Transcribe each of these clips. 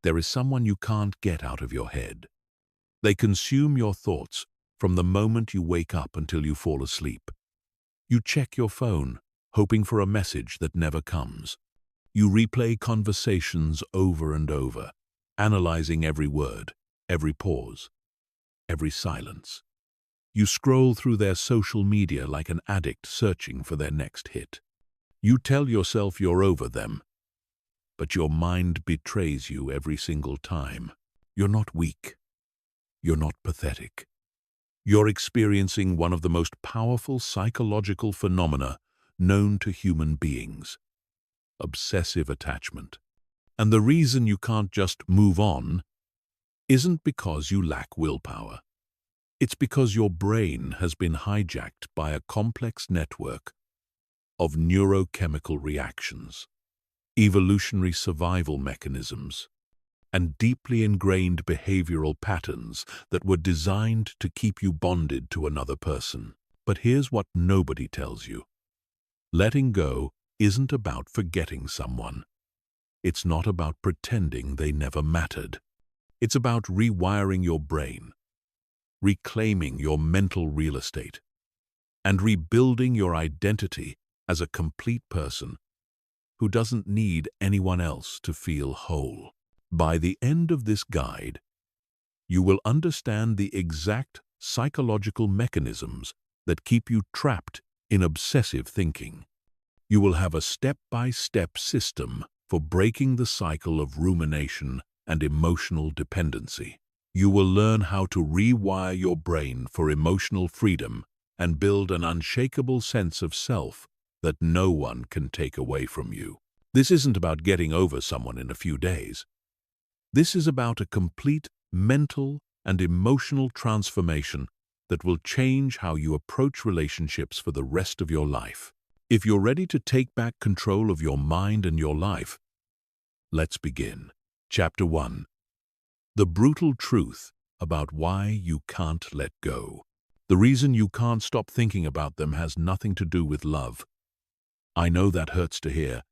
There is someone you can't get out of your head. They consume your thoughts from the moment you wake up until you fall asleep. You check your phone, hoping for a message that never comes. You replay conversations over and over, analyzing every word, every pause, every silence. You scroll through their social media like an addict searching for their next hit. You tell yourself you're over them, but your mind betrays you every single time. You're not weak. You're not pathetic. You're experiencing one of the most powerful psychological phenomena known to human beings: obsessive attachment. And the reason you can't just move on isn't because you lack willpower. It's because your brain has been hijacked by a complex network of neurochemical reactions, evolutionary survival mechanisms, and deeply ingrained behavioral patterns that were designed to keep you bonded to another person. But here's what nobody tells you. Letting go isn't about forgetting someone. It's not about pretending they never mattered. It's about rewiring your brain, reclaiming your mental real estate, and rebuilding your identity as a complete person who doesn't need anyone else to feel whole. By the end of this guide, you will understand the exact psychological mechanisms that keep you trapped in obsessive thinking. You will have a step-by-step system for breaking the cycle of rumination and emotional dependency. You will learn how to rewire your brain for emotional freedom and build an unshakable sense of self that no one can take away from you. This isn't about getting over someone in a few days. This is about a complete mental and emotional transformation that will change how you approach relationships for the rest of your life. If you're ready to take back control of your mind and your life, let's begin. Chapter 1. The brutal truth about why you can't let go. The reason you can't stop thinking about them has nothing to do with love. I know that hurts to hear,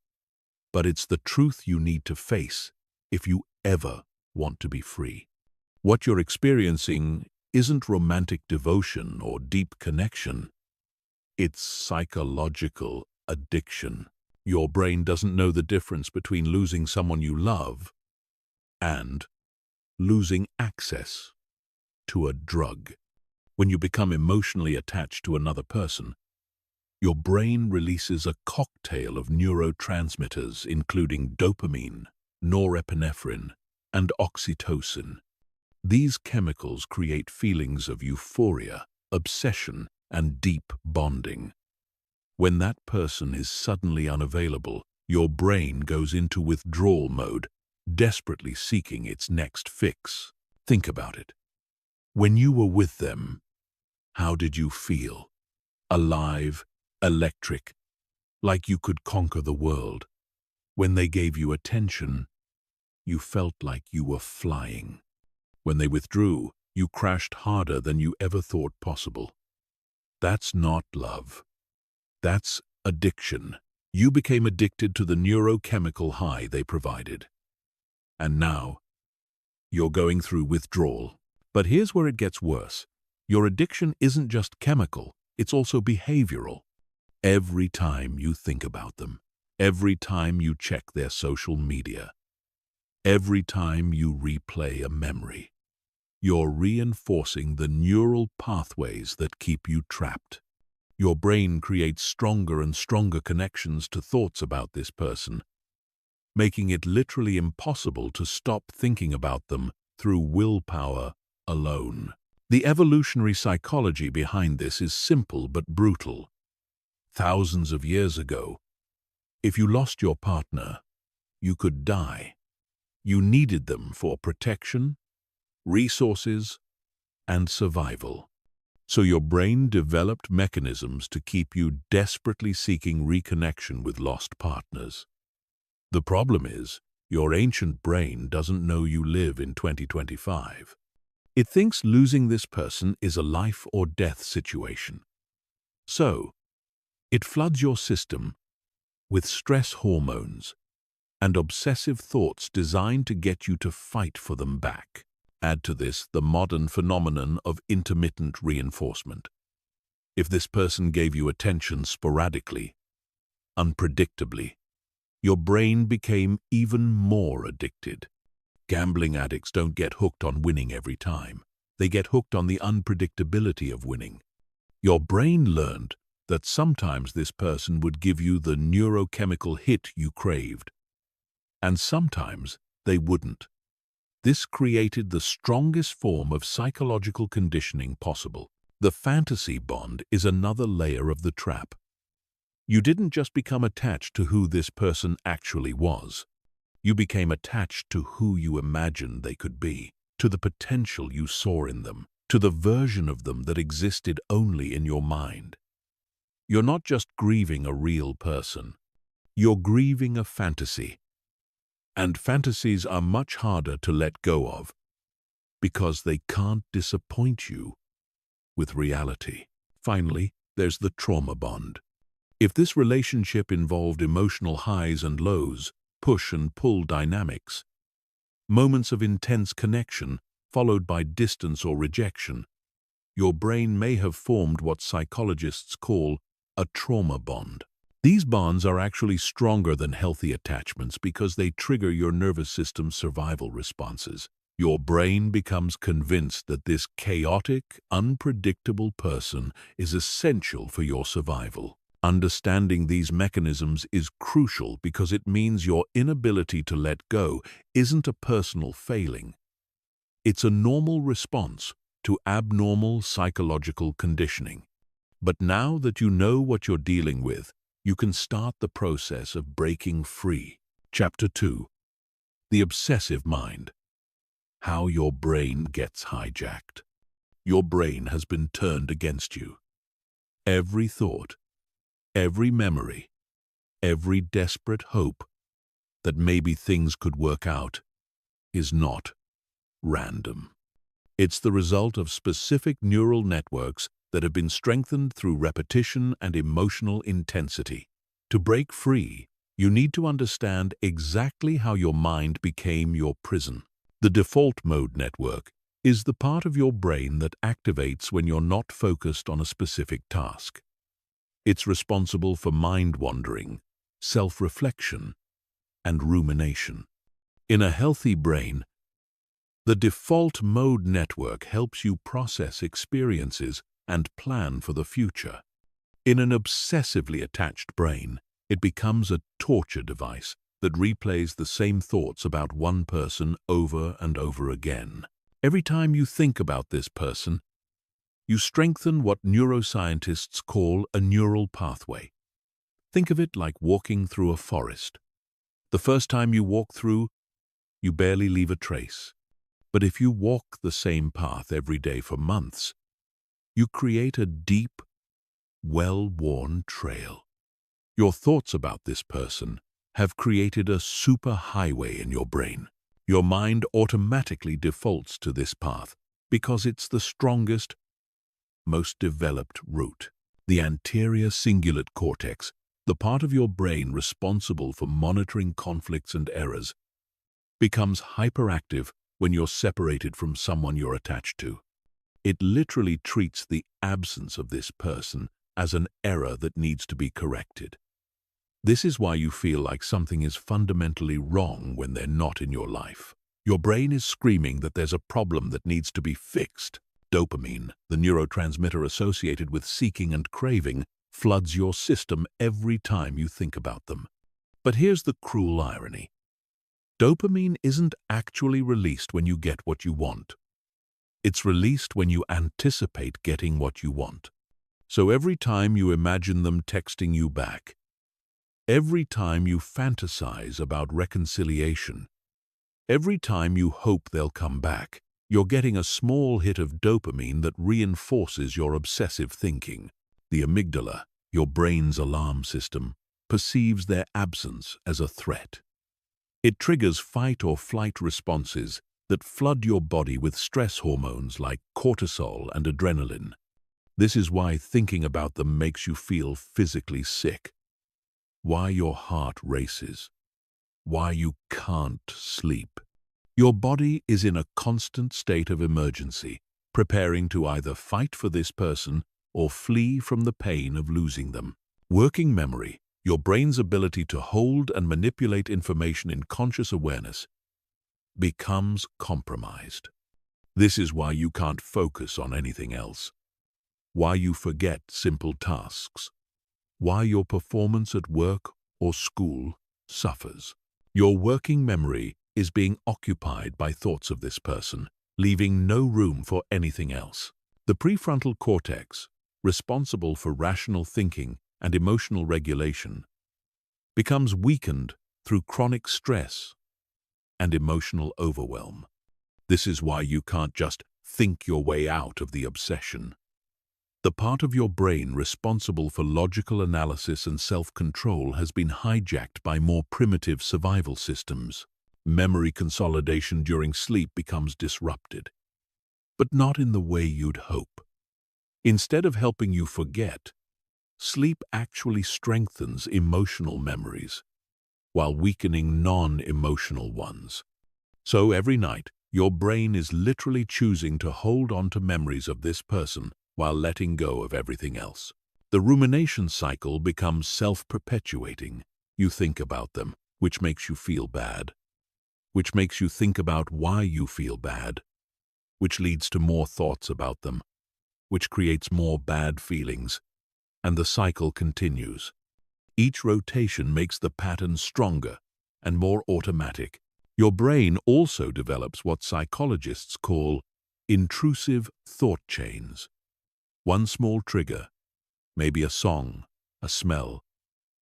but it's the truth you need to face if you ever want to be free. What you're experiencing isn't romantic devotion or deep connection. It's psychological addiction. Your brain doesn't know the difference between losing someone you love and losing access to a drug. When you become emotionally attached to another person, your brain releases a cocktail of neurotransmitters including dopamine, norepinephrine, and oxytocin. These chemicals create feelings of euphoria, obsession, and deep bonding. When that person is suddenly unavailable, your brain goes into withdrawal mode, desperately seeking its next fix. Think about it. When you were with them, how did you feel? Alive, electric, like you could conquer the world. When they gave you attention, you felt like you were flying. When they withdrew, you crashed harder than you ever thought possible. That's not love. That's addiction. You became addicted to the neurochemical high they provided. And now, you're going through withdrawal. But here's where it gets worse. Your addiction isn't just chemical, it's also behavioral. Every time you think about them, every time you check their social media, every time you replay a memory, you're reinforcing the neural pathways that keep you trapped. Your brain creates stronger and stronger connections to thoughts about this person, making it literally impossible to stop thinking about them through willpower alone. The evolutionary psychology behind this is simple but brutal. Thousands of years ago, if you lost your partner, you could die. You needed them for protection, resources, and survival. So your brain developed mechanisms to keep you desperately seeking reconnection with lost partners. The problem is, your ancient brain doesn't know you live in 2025. It thinks losing this person is a life or death situation. So, it floods your system with stress hormones, and obsessive thoughts designed to get you to fight for them back. Add to this the modern phenomenon of intermittent reinforcement. If this person gave you attention sporadically, unpredictably, your brain became even more addicted. Gambling addicts don't get hooked on winning every time. They get hooked on the unpredictability of winning. Your brain learned that sometimes this person would give you the neurochemical hit you craved, and sometimes they wouldn't. This created the strongest form of psychological conditioning possible. The fantasy bond is another layer of the trap. You didn't just become attached to who this person actually was. You became attached to who you imagined they could be, to the potential you saw in them, to the version of them that existed only in your mind. You're not just grieving a real person. You're grieving a fantasy. And fantasies are much harder to let go of because they can't disappoint you with reality. Finally, there's the trauma bond. If this relationship involved emotional highs and lows, push and pull dynamics, moments of intense connection followed by distance or rejection, your brain may have formed what psychologists call a trauma bond. These bonds are actually stronger than healthy attachments because they trigger your nervous system's survival responses. Your brain becomes convinced that this chaotic, unpredictable person is essential for your survival. Understanding these mechanisms is crucial because it means your inability to let go isn't a personal failing. It's a normal response to abnormal psychological conditioning. But now that you know what you're dealing with, you can start the process of breaking free. Chapter 2. The Obsessive Mind. How your brain gets hijacked. Your brain has been turned against you. Every thought, every memory, every desperate hope that maybe things could work out is not random. It's the result of specific neural networks that have been strengthened through repetition and emotional intensity. To break free, you need to understand exactly how your mind became your prison. The default mode network is the part of your brain that activates when you're not focused on a specific task. It's responsible for mind-wandering, self-reflection, and rumination. In a healthy brain, the default mode network helps you process experiences and plan for the future. In an obsessively attached brain, it becomes a torture device that replays the same thoughts about one person over and over again. Every time you think about this person, you strengthen what neuroscientists call a neural pathway. Think of it like walking through a forest. The first time you walk through, you barely leave a trace. But if you walk the same path every day for months, you create a deep, well-worn trail. Your thoughts about this person have created a superhighway in your brain. Your mind automatically defaults to this path because it's the strongest, most developed route. The anterior cingulate cortex, the part of your brain responsible for monitoring conflicts and errors, becomes hyperactive when you're separated from someone you're attached to. It literally treats the absence of this person as an error that needs to be corrected. This is why you feel like something is fundamentally wrong when they're not in your life. Your brain is screaming that there's a problem that needs to be fixed. Dopamine, the neurotransmitter associated with seeking and craving, floods your system every time you think about them. But here's the cruel irony. Dopamine isn't actually released when you get what you want. It's released when you anticipate getting what you want. So every time you imagine them texting you back, every time you fantasize about reconciliation, every time you hope they'll come back, you're getting a small hit of dopamine that reinforces your obsessive thinking. The amygdala, your brain's alarm system, perceives their absence as a threat. It triggers fight or flight responses that flood your body with stress hormones like cortisol and adrenaline. This is why thinking about them makes you feel physically sick, why your heart races, why you can't sleep. Your body is in a constant state of emergency, preparing to either fight for this person or flee from the pain of losing them. Working memory, your brain's ability to hold and manipulate information in conscious awareness, becomes compromised. This is why you can't focus on anything else, why you forget simple tasks, why your performance at work or school suffers. Your working memory is being occupied by thoughts of this person, leaving no room for anything else. The prefrontal cortex, responsible for rational thinking and emotional regulation, becomes weakened through chronic stress and emotional overwhelm. This is why you can't just think your way out of the obsession. The part of your brain responsible for logical analysis and self-control has been hijacked by more primitive survival systems. Memory consolidation during sleep becomes disrupted, but not in the way you'd hope. Instead of helping you forget, sleep actually strengthens emotional memories, while weakening non-emotional ones. So every night, your brain is literally choosing to hold on to memories of this person while letting go of everything else. The rumination cycle becomes self-perpetuating. You think about them, which makes you feel bad, which makes you think about why you feel bad, which leads to more thoughts about them, which creates more bad feelings, and the cycle continues. Each rotation makes the pattern stronger and more automatic. Your brain also develops what psychologists call intrusive thought chains. One small trigger, maybe a song, a smell,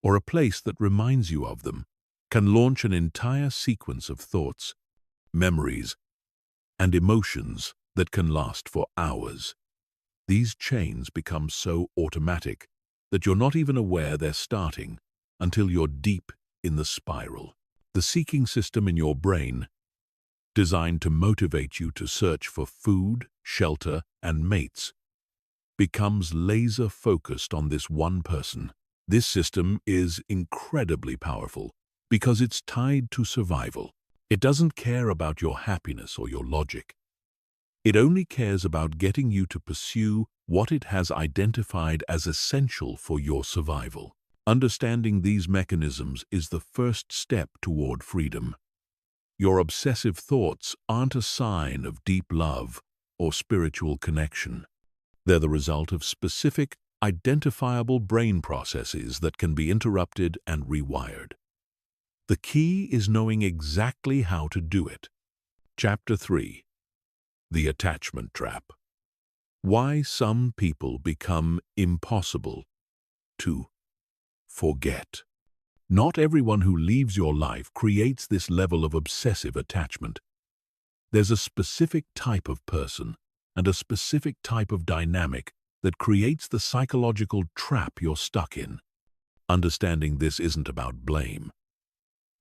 or a place that reminds you of them, can launch an entire sequence of thoughts, memories, and emotions that can last for hours. These chains become so automatic that you're not even aware they're starting until you're deep in the spiral. The seeking system in your brain, designed to motivate you to search for food, shelter, and mates, becomes laser-focused on this one person. This system is incredibly powerful because it's tied to survival. It doesn't care about your happiness or your logic. It only cares about getting you to pursue what it has identified as essential for your survival. Understanding these mechanisms is the first step toward freedom. Your obsessive thoughts aren't a sign of deep love or spiritual connection. They're the result of specific, identifiable brain processes that can be interrupted and rewired. The key is knowing exactly how to do it. Chapter 3. The Attachment Trap. Why some people become impossible to forget. Not everyone who leaves your life creates this level of obsessive attachment. There's a specific type of person and a specific type of dynamic that creates the psychological trap you're stuck in. Understanding this isn't about blame.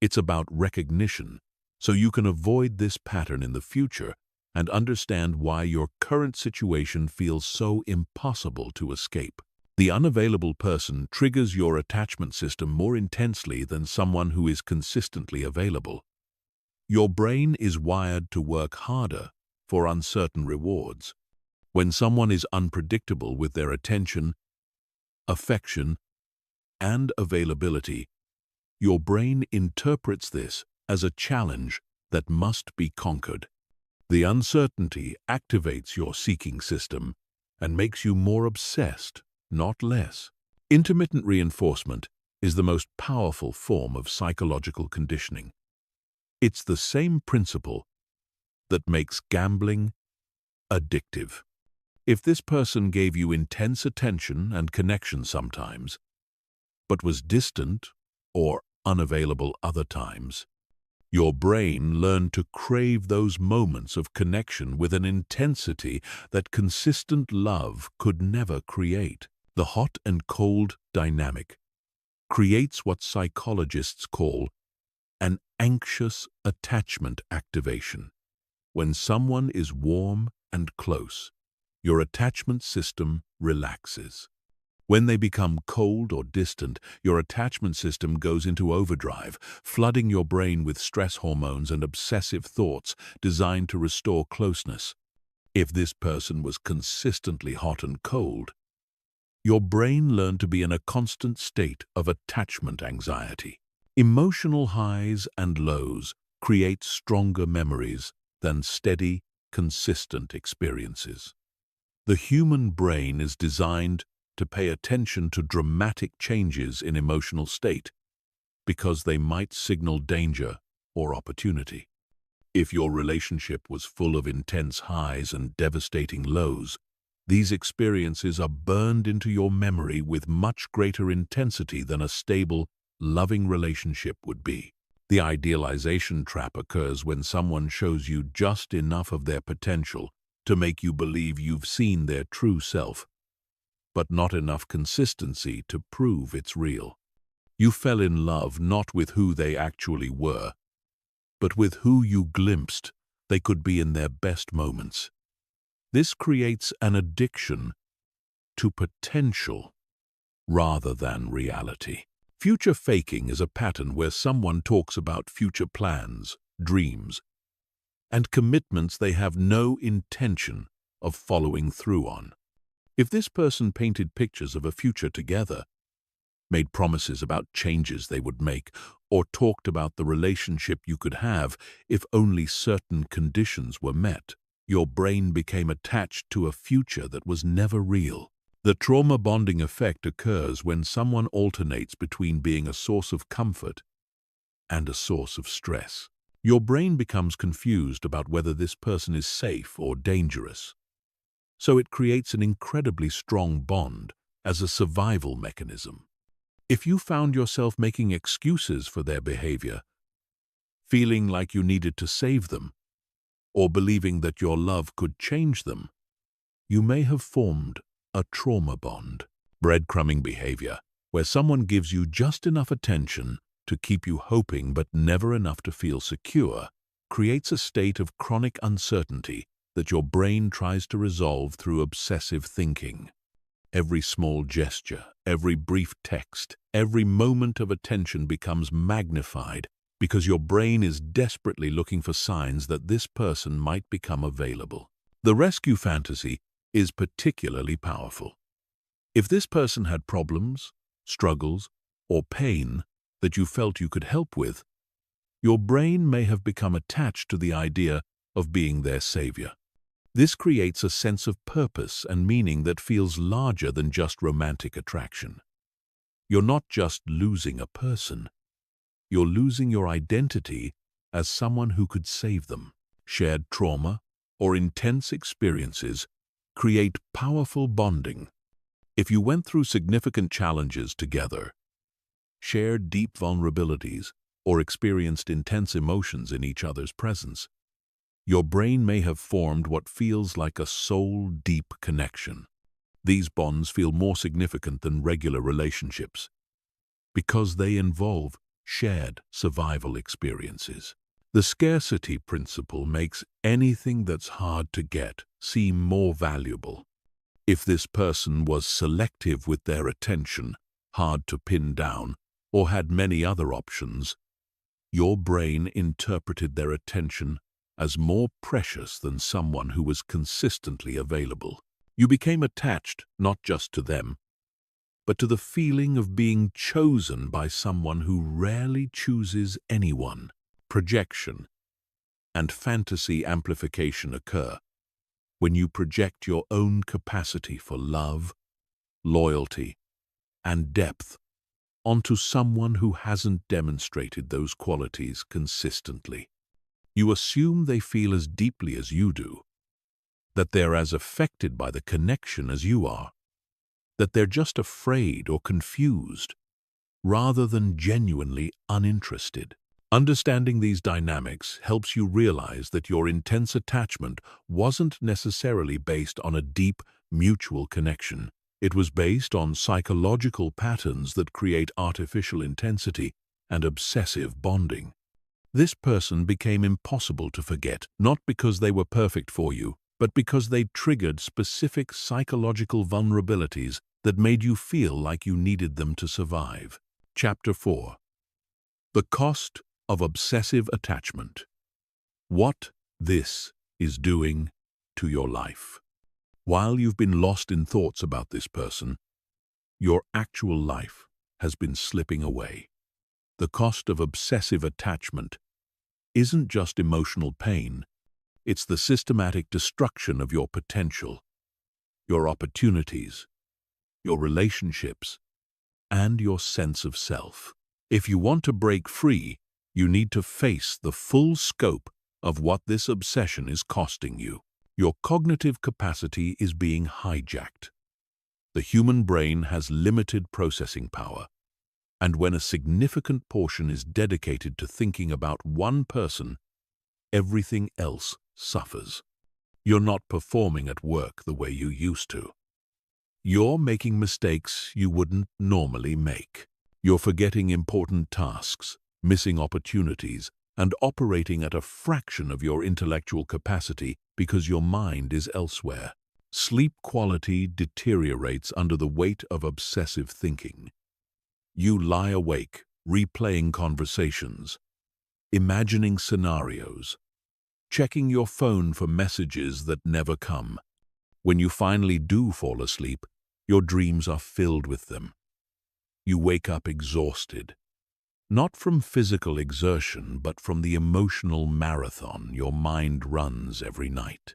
It's about recognition, so you can avoid this pattern in the future and understand why your current situation feels so impossible to escape. The unavailable person triggers your attachment system more intensely than someone who is consistently available. Your brain is wired to work harder for uncertain rewards. When someone is unpredictable with their attention, affection, and availability, your brain interprets this as a challenge that must be conquered. The uncertainty activates your seeking system and makes you more obsessed, not less. Intermittent reinforcement is the most powerful form of psychological conditioning. It's the same principle that makes gambling addictive. If this person gave you intense attention and connection sometimes, but was distant or unavailable other times, your brain learned to crave those moments of connection with an intensity that consistent love could never create. The hot and cold dynamic creates what psychologists call an anxious attachment activation. When someone is warm and close, your attachment system relaxes. When they become cold or distant, your attachment system goes into overdrive, flooding your brain with stress hormones and obsessive thoughts designed to restore closeness. If this person was consistently hot and cold, your brain learned to be in a constant state of attachment anxiety. Emotional highs and lows create stronger memories than steady, consistent experiences. The human brain is designed to pay attention to dramatic changes in emotional state because they might signal danger or opportunity. If your relationship was full of intense highs and devastating lows, these experiences are burned into your memory with much greater intensity than a stable, loving relationship would be. The idealization trap occurs when someone shows you just enough of their potential to make you believe you've seen their true self, but not enough consistency to prove it's real. You fell in love not with who they actually were, but with who you glimpsed they could be in their best moments. This creates an addiction to potential rather than reality. Future faking is a pattern where someone talks about future plans, dreams, and commitments they have no intention of following through on. If this person painted pictures of a future together, made promises about changes they would make, or talked about the relationship you could have if only certain conditions were met, your brain became attached to a future that was never real. The trauma bonding effect occurs when someone alternates between being a source of comfort and a source of stress. Your brain becomes confused about whether this person is safe or dangerous, so it creates an incredibly strong bond as a survival mechanism. If you found yourself making excuses for their behavior, feeling like you needed to save them, or believing that your love could change them, you may have formed a trauma bond. Breadcrumbing behavior, where someone gives you just enough attention to keep you hoping but never enough to feel secure, creates a state of chronic uncertainty that your brain tries to resolve through obsessive thinking. Every small gesture, every brief text, every moment of attention becomes magnified because your brain is desperately looking for signs that this person might become available. The rescue fantasy is particularly powerful. If this person had problems, struggles, or pain that you felt you could help with, your brain may have become attached to the idea of being their savior. This creates a sense of purpose and meaning that feels larger than just romantic attraction. You're not just losing a person, you're losing your identity as someone who could save them. Shared trauma or intense experiences create powerful bonding. If you went through significant challenges together, shared deep vulnerabilities, or experienced intense emotions in each other's presence, your brain may have formed what feels like a soul-deep connection. These bonds feel more significant than regular relationships because they involve shared survival experiences. The scarcity principle makes anything that's hard to get seem more valuable. If this person was selective with their attention, hard to pin down, or had many other options, your brain interpreted their attention as more precious than someone who was consistently available. You became attached not just to them, but to the feeling of being chosen by someone who rarely chooses anyone. Projection and fantasy amplification occur when you project your own capacity for love, loyalty, and depth onto someone who hasn't demonstrated those qualities consistently. You assume they feel as deeply as you do, that they're as affected by the connection as you are, that they're just afraid or confused, rather than genuinely uninterested. Understanding these dynamics helps you realize that your intense attachment wasn't necessarily based on a deep, mutual connection. It was based on psychological patterns that create artificial intensity and obsessive bonding. This person became impossible to forget, not because they were perfect for you, but because they triggered specific psychological vulnerabilities that made you feel like you needed them to survive. Chapter 4. The Cost of Obsessive Attachment. What this is doing to your life. While you've been lost in thoughts about this person, your actual life has been slipping away. The cost of obsessive attachment isn't just emotional pain, it's the systematic destruction of your potential, your opportunities, your relationships, and your sense of self. If you want to break free, you need to face the full scope of what this obsession is costing you. Your cognitive capacity is being hijacked. The human brain has limited processing power, and when a significant portion is dedicated to thinking about one person, everything else suffers. You're not performing at work the way you used to. You're making mistakes you wouldn't normally make. You're forgetting important tasks, missing opportunities, and operating at a fraction of your intellectual capacity because your mind is elsewhere. Sleep quality deteriorates under the weight of obsessive thinking. You lie awake, replaying conversations, imagining scenarios, checking your phone for messages that never come. When you finally do fall asleep, your dreams are filled with them. You wake up exhausted, not from physical exertion, but from the emotional marathon your mind runs every night.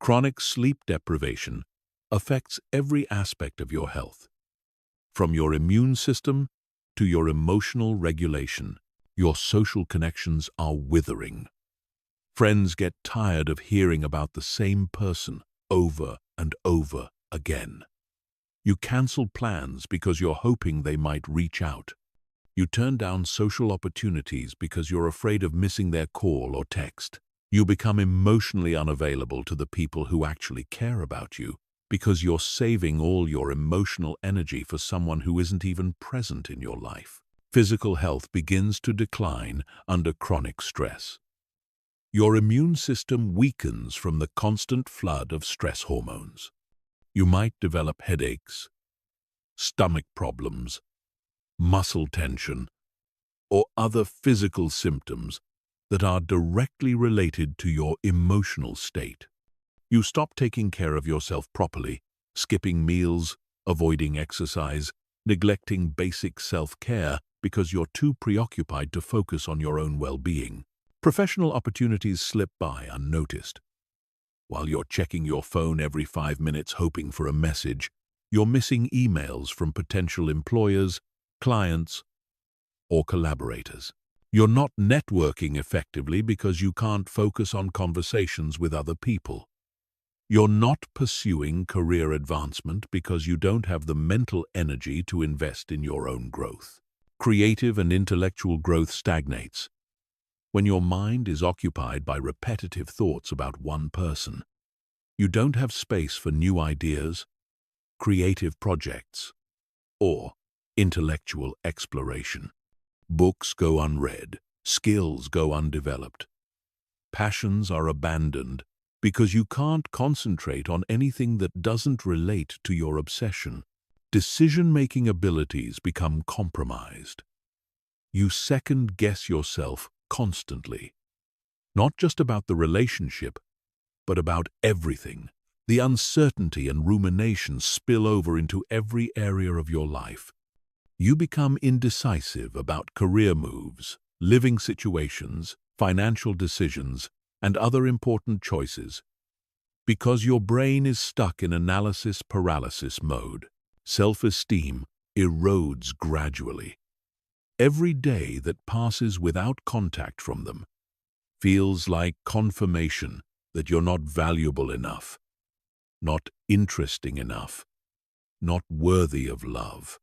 Chronic sleep deprivation affects every aspect of your health, from your immune system to your emotional regulation. Your social connections are withering. Friends get tired of hearing about the same person over and over again. You cancel plans because you're hoping they might reach out. You turn down social opportunities because you're afraid of missing their call or text. You become emotionally unavailable to the people who actually care about you because you're saving all your emotional energy for someone who isn't even present in your life. Physical health begins to decline under chronic stress. Your immune system weakens from the constant flood of stress hormones. You might develop headaches, stomach problems, muscle tension, or other physical symptoms that are directly related to your emotional state. You stop taking care of yourself properly, skipping meals, avoiding exercise, neglecting basic self-care because you're too preoccupied to focus on your own well-being. Professional opportunities slip by unnoticed. While you're checking your phone every 5 minutes hoping for a message, you're missing emails from potential employers, clients, or collaborators. You're not networking effectively because you can't focus on conversations with other people. You're not pursuing career advancement because you don't have the mental energy to invest in your own growth. Creative and intellectual growth stagnates when your mind is occupied by repetitive thoughts about one person. You don't have space for new ideas, creative projects, or intellectual exploration. Books go unread, skills go undeveloped. Passions are abandoned because you can't concentrate on anything that doesn't relate to your obsession. Decision-making abilities become compromised. You second-guess yourself constantly, not just about the relationship, but about everything. The uncertainty and rumination spill over into every area of your life. You become indecisive about career moves, living situations, financial decisions, and other important choices because your brain is stuck in analysis paralysis mode. Self-esteem erodes gradually. Every day that passes without contact from them feels like confirmation that you're not valuable enough, not interesting enough, not worthy of love.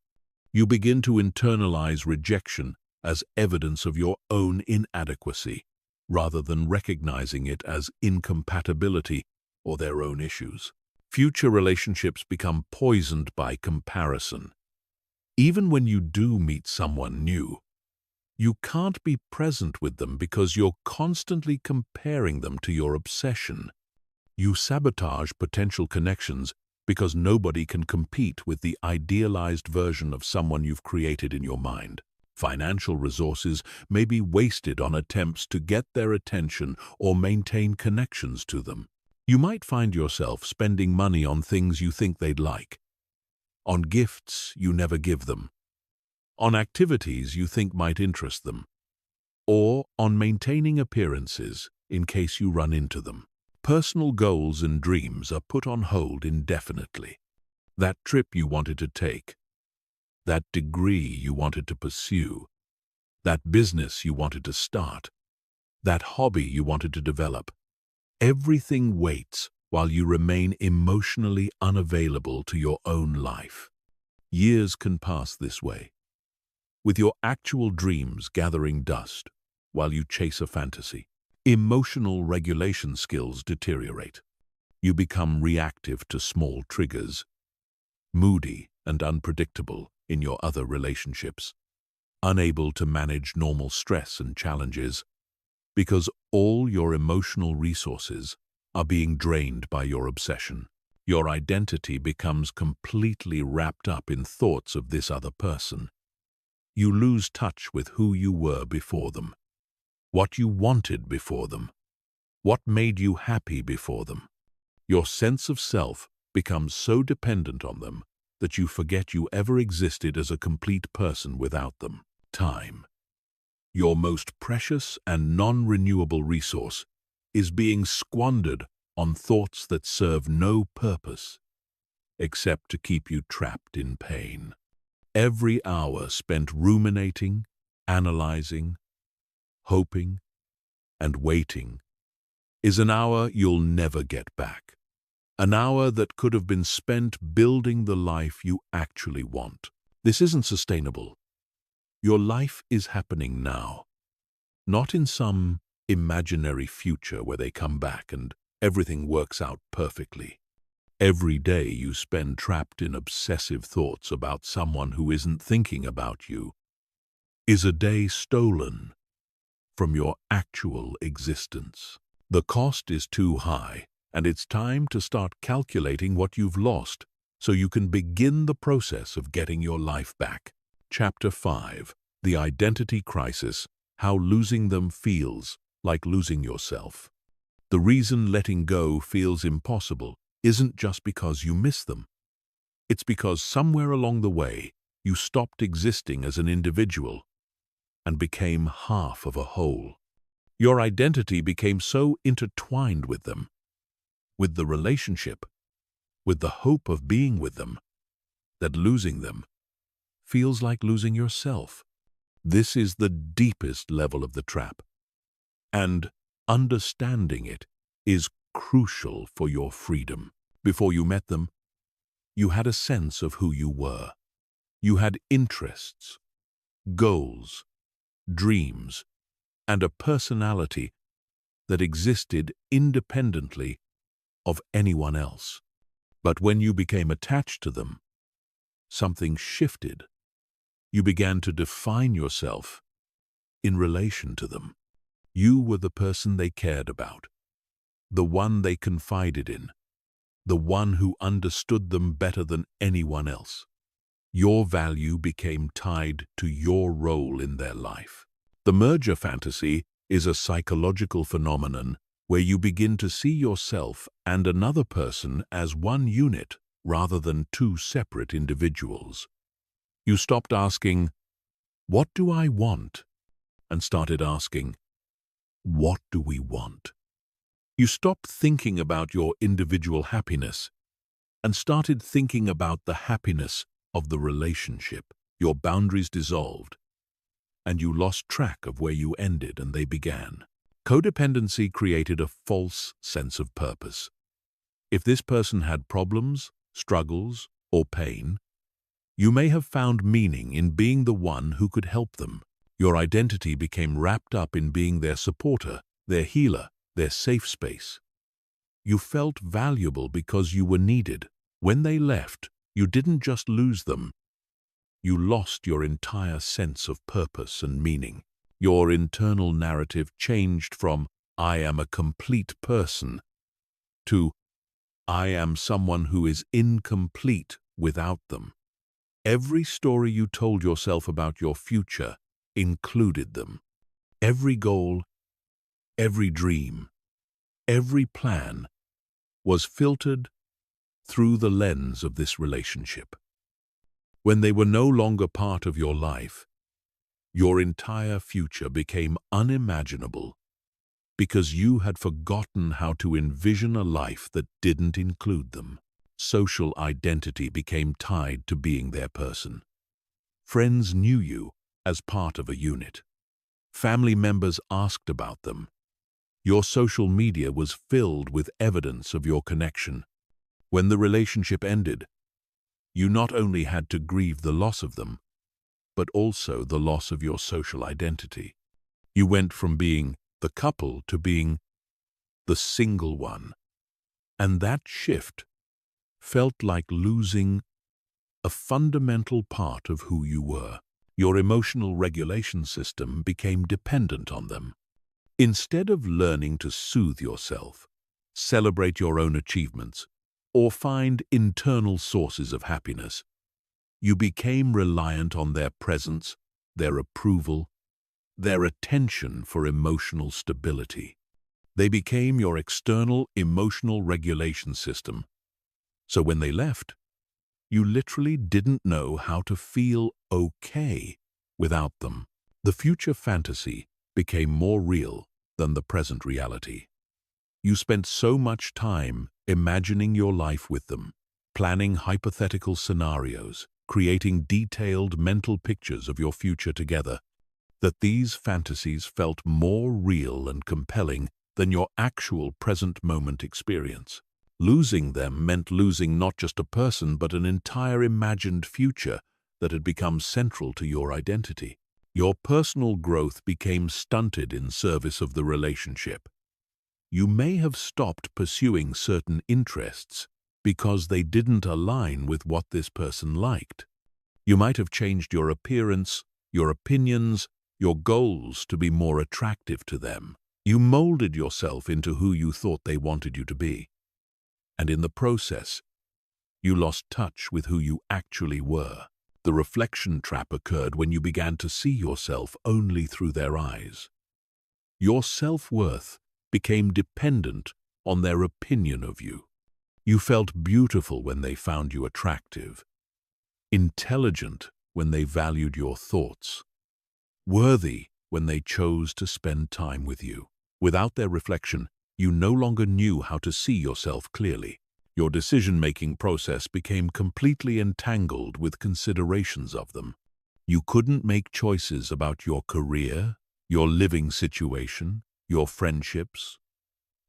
You begin to internalize rejection as evidence of your own inadequacy, rather than recognizing it as incompatibility or their own issues. Future relationships become poisoned by comparison. Even when you do meet someone new, you can't be present with them because you're constantly comparing them to your obsession. You sabotage potential connections because nobody can compete with the idealized version of someone you've created in your mind. Financial resources may be wasted on attempts to get their attention or maintain connections to them. You might find yourself spending money on things you think they'd like, on gifts you never give them, on activities you think might interest them, or on maintaining appearances in case you run into them. Personal goals and dreams are put on hold indefinitely. That trip you wanted to take, that degree you wanted to pursue, that business you wanted to start, that hobby you wanted to develop, everything waits while you remain emotionally unavailable to your own life. Years can pass this way, with your actual dreams gathering dust while you chase a fantasy. Emotional regulation skills deteriorate. You become reactive to small triggers, moody and unpredictable in your other relationships, unable to manage normal stress and challenges because all your emotional resources are being drained by your obsession. Your identity becomes completely wrapped up in thoughts of this other person. You lose touch with who you were before them, what you wanted before them, what made you happy before them. Your sense of self becomes so dependent on them that you forget you ever existed as a complete person without them. Time, your most precious and non-renewable resource, is being squandered on thoughts that serve no purpose except to keep you trapped in pain. Every hour spent ruminating, analyzing, hoping, and waiting is an hour you'll never get back. An hour that could have been spent building the life you actually want. This isn't sustainable. Your life is happening now, not in some imaginary future where they come back and everything works out perfectly. Every day you spend trapped in obsessive thoughts about someone who isn't thinking about you is a day stolen from your actual existence. The cost is too high, and it's time to start calculating what you've lost so you can begin the process of getting your life back. Chapter 5. The Identity Crisis: How Losing Them Feels Like Losing Yourself. The reason letting go feels impossible isn't just because you miss them. It's because somewhere along the way, you stopped existing as an individual and became half of a whole. Your identity became so intertwined with them, with the relationship, with the hope of being with them, that losing them feels like losing yourself. This is the deepest level of the trap, and understanding it is crucial for your freedom. Before you met them, you had a sense of who you were. You had interests, goals, dreams, and a personality that existed independently of anyone else. But when you became attached to them, something shifted. You began to define yourself in relation to them. You were the person they cared about, the one they confided in, the one who understood them better than anyone else. Your value became tied to your role in their life. The merger fantasy is a psychological phenomenon where you begin to see yourself and another person as one unit rather than two separate individuals. You stopped asking, "What do I want?" and started asking, "What do we want?" You stopped thinking about your individual happiness and started thinking about the happiness of the relationship. Your boundaries dissolved, and you lost track of where you ended and they began. Codependency created a false sense of purpose. If this person had problems, struggles, or pain, you may have found meaning in being the one who could help them. Your identity became wrapped up in being their supporter, their healer, their safe space. You felt valuable because you were needed. When they left, you didn't just lose them. You lost your entire sense of purpose and meaning. Your internal narrative changed from "I am a complete person" to I am someone who is incomplete without them. Every story you told yourself about your future included them. Every goal, every dream, every plan was filtered through the lens of this relationship. When they were no longer part of your life, your entire future became unimaginable because you had forgotten how to envision a life that didn't include them. Social identity became tied to being their person. Friends knew you as part of a unit. Family members asked about them. Your social media was filled with evidence of your connection. When the relationship ended, you not only had to grieve the loss of them, but also the loss of your social identity. You went from being the couple to being the single one. And that shift felt like losing a fundamental part of who you were. Your emotional regulation system became dependent on them. Instead of learning to soothe yourself, celebrate your own achievements, or find internal sources of happiness, you became reliant on their presence, their approval, their attention for emotional stability. They became your external emotional regulation system. So when they left, you literally didn't know how to feel okay without them. The future fantasy became more real than the present reality. You spent so much time imagining your life with them, planning hypothetical scenarios, creating detailed mental pictures of your future together, that these fantasies felt more real and compelling than your actual present moment experience. Losing them meant losing not just a person but an entire imagined future that had become central to your identity. Your personal growth became stunted in service of the relationship. You may have stopped pursuing certain interests because they didn't align with what this person liked. You might have changed your appearance, your opinions, your goals to be more attractive to them. You molded yourself into who you thought they wanted you to be. And in the process, you lost touch with who you actually were. The reflection trap occurred when you began to see yourself only through their eyes. Your self-worth became dependent on their opinion of you. You felt beautiful when they found you attractive, intelligent when they valued your thoughts, worthy when they chose to spend time with you. Without their reflection, you no longer knew how to see yourself clearly. Your decision-making process became completely entangled with considerations of them. You couldn't make choices about your career, your living situation, your friendships,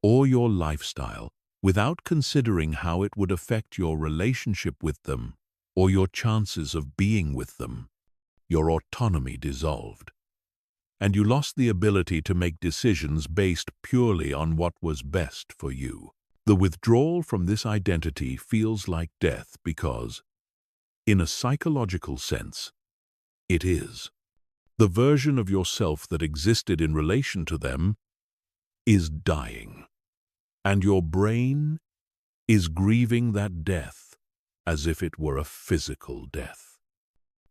or your lifestyle without considering how it would affect your relationship with them or your chances of being with them. Your autonomy dissolved, and you lost the ability to make decisions based purely on what was best for you. The withdrawal from this identity feels like death because, in a psychological sense, it is. The version of yourself that existed in relation to them is dying, and your brain is grieving that death as if it were a physical death.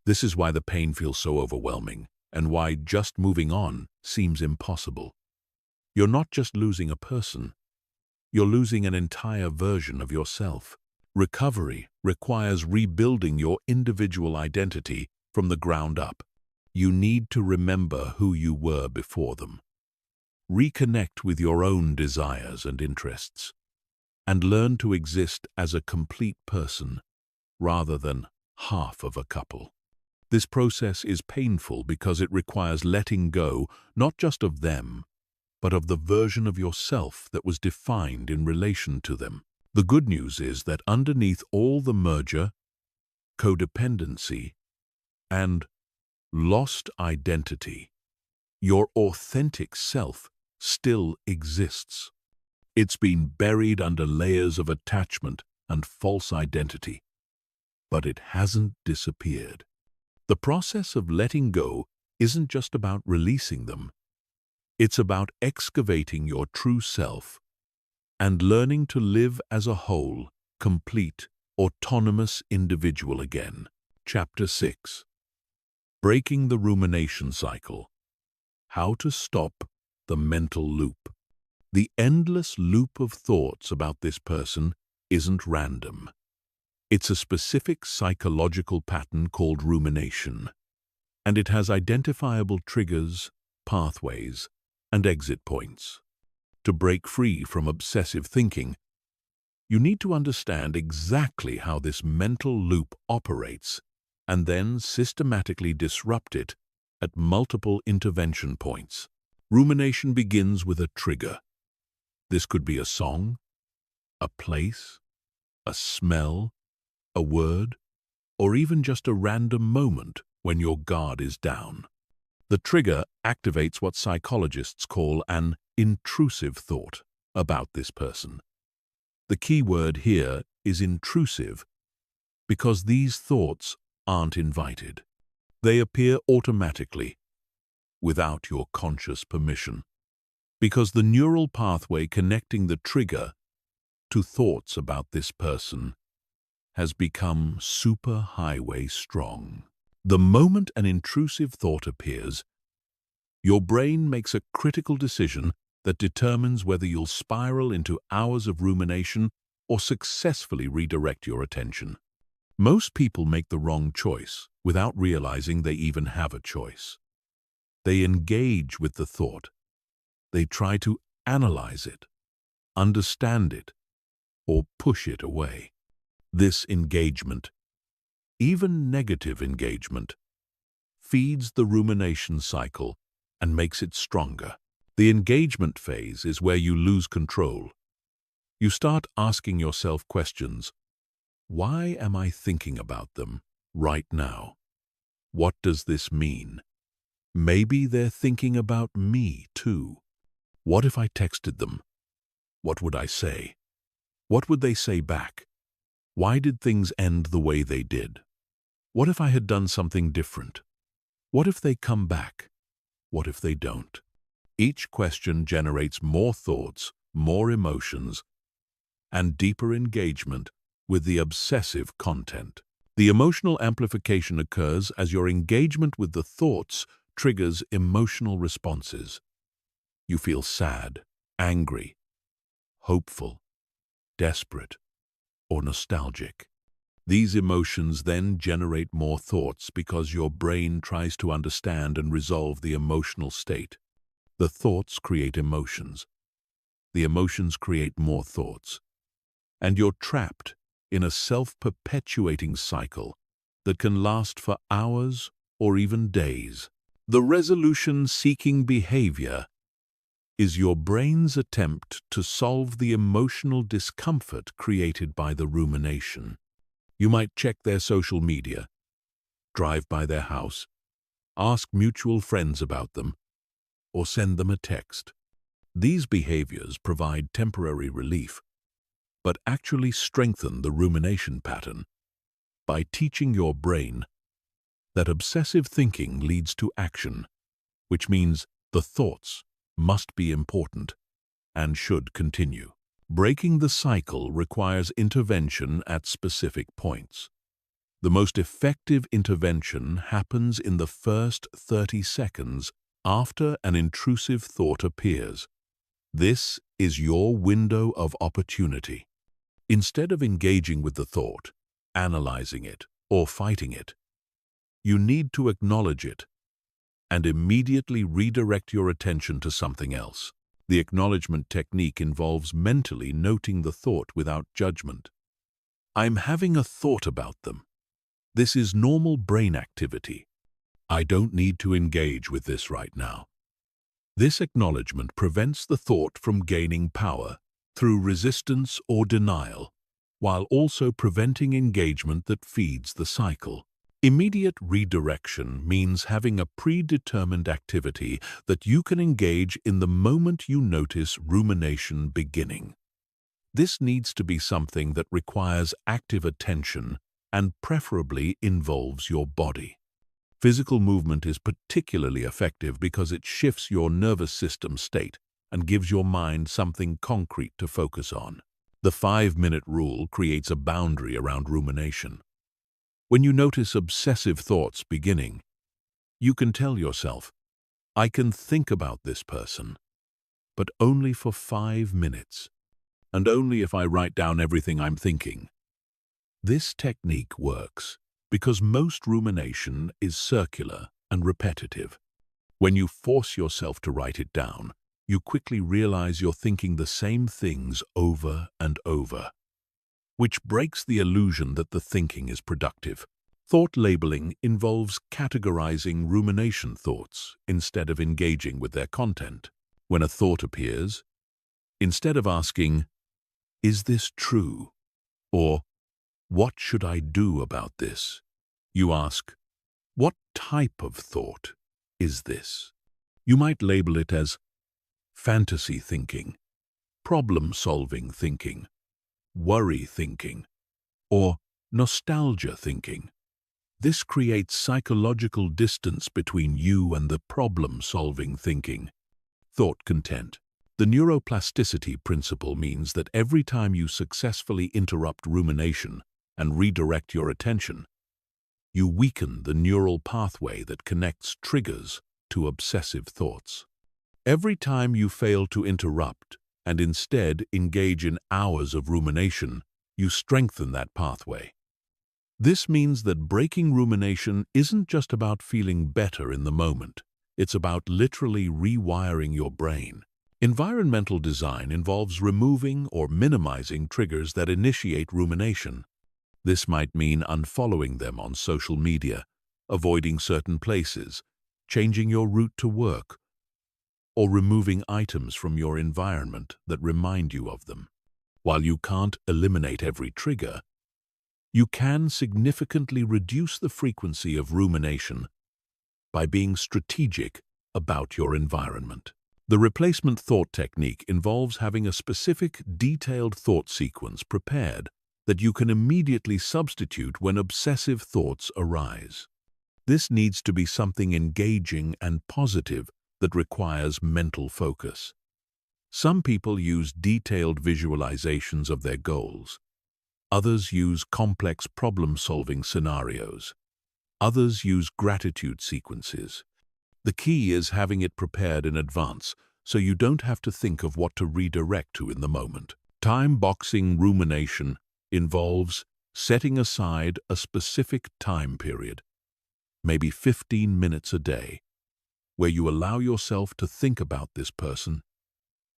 This is why the pain feels so overwhelming and why just moving on seems impossible. You're not just losing a person, you're losing an entire version of yourself. Recovery requires rebuilding your individual identity from the ground up. You need to remember who you were before them. Reconnect with your own desires and interests, and learn to exist as a complete person rather than half of a couple. This process is painful because it requires letting go not just of them, but of the version of yourself that was defined in relation to them. The good news is that underneath all the merger, codependency, and lost identity, your authentic self still exists. It's been buried under layers of attachment and false identity, but it hasn't disappeared. The process of letting go isn't just about releasing them. It's about excavating your true self and learning to live as a whole, complete, autonomous individual again. Chapter 6. Breaking the rumination cycle. How to stop the mental loop. The endless loop of thoughts about this person isn't random. It's a specific psychological pattern called rumination, and it has identifiable triggers, pathways, and exit points. To break free from obsessive thinking, you need to understand exactly how this mental loop operates and then systematically disrupt it at multiple intervention points. Rumination begins with a trigger. This could be a song, a place, a smell, a word, or even just a random moment when your guard is down. The trigger activates what psychologists call an intrusive thought about this person. The key word here is intrusive because these thoughts aren't invited. They appear automatically, without your conscious permission, because the neural pathway connecting the trigger to thoughts about this person has become superhighway strong. The moment an intrusive thought appears, your brain makes a critical decision that determines whether you'll spiral into hours of rumination or successfully redirect your attention. Most people make the wrong choice without realizing they even have a choice. They engage with the thought. They try to analyze it, understand it, or push it away. This engagement, even negative engagement, feeds the rumination cycle and makes it stronger. The engagement phase is where you lose control. You start asking yourself questions. Why am I thinking about them right now? What does this mean? Maybe they're thinking about me too. What if I texted them? What would I say? What would they say back? Why did things end the way they did? What if I had done something different? What if they come back? What if they don't? Each question generates more thoughts, more emotions, and deeper engagement with the obsessive content. The emotional amplification occurs as your engagement with the thoughts triggers emotional responses. You feel sad, angry, hopeful, desperate, or nostalgic. These emotions then generate more thoughts because your brain tries to understand and resolve the emotional state. The thoughts create emotions. The emotions create more thoughts. And you're trapped in a self-perpetuating cycle that can last for hours or even days. The resolution-seeking behavior is your brain's attempt to solve the emotional discomfort created by the rumination. You might check their social media, drive by their house, ask mutual friends about them, or send them a text. These behaviors provide temporary relief, but actually strengthen the rumination pattern by teaching your brain that obsessive thinking leads to action, which means the thoughts must be important and should continue. Breaking the cycle requires intervention at specific points. The most effective intervention happens in the first 30 seconds after an intrusive thought appears. This is your window of opportunity. Instead of engaging with the thought, analyzing it, or fighting it, you need to acknowledge it and immediately redirect your attention to something else. The acknowledgement technique involves mentally noting the thought without judgment. I'm having a thought about them. This is normal brain activity. I don't need to engage with this right now. This acknowledgement prevents the thought from gaining power through resistance or denial, while also preventing engagement that feeds the cycle. Immediate redirection means having a predetermined activity that you can engage in the moment you notice rumination beginning. This needs to be something that requires active attention and preferably involves your body. Physical movement is particularly effective because it shifts your nervous system state and gives your mind something concrete to focus on. The 5-minute rule creates a boundary around rumination. When you notice obsessive thoughts beginning, you can tell yourself, I can think about this person, but only for 5 minutes, and only if I write down everything I'm thinking. This technique works because most rumination is circular and repetitive. When you force yourself to write it down, you quickly realize you're thinking the same things over and over, which breaks the illusion that the thinking is productive. Thought labeling involves categorizing rumination thoughts instead of engaging with their content. When a thought appears, instead of asking, "Is this true?" or "What should I do about this?" you ask, "What type of thought is this?" You might label it as fantasy thinking, problem-solving thinking, worry thinking, or nostalgia thinking. This creates psychological distance between you and the problem-solving thinking. Thought content. The neuroplasticity principle means that every time you successfully interrupt rumination and redirect your attention, you weaken the neural pathway that connects triggers to obsessive thoughts. Every time you fail to interrupt and instead engage in hours of rumination, you strengthen that pathway. This means that breaking rumination isn't just about feeling better in the moment. It's about literally rewiring your brain. Environmental design involves removing or minimizing triggers that initiate rumination. This might mean unfollowing them on social media, avoiding certain places, changing your route to work, or removing items from your environment that remind you of them. While you can't eliminate every trigger, you can significantly reduce the frequency of rumination by being strategic about your environment. The replacement thought technique involves having a specific, detailed thought sequence prepared that you can immediately substitute when obsessive thoughts arise. This needs to be something engaging and positive that requires mental focus. Some people use detailed visualizations of their goals. Others use complex problem-solving scenarios. Others use gratitude sequences. The key is having it prepared in advance so you don't have to think of what to redirect to in the moment. Time-boxing rumination involves setting aside a specific time period, maybe 15 minutes a day, where you allow yourself to think about this person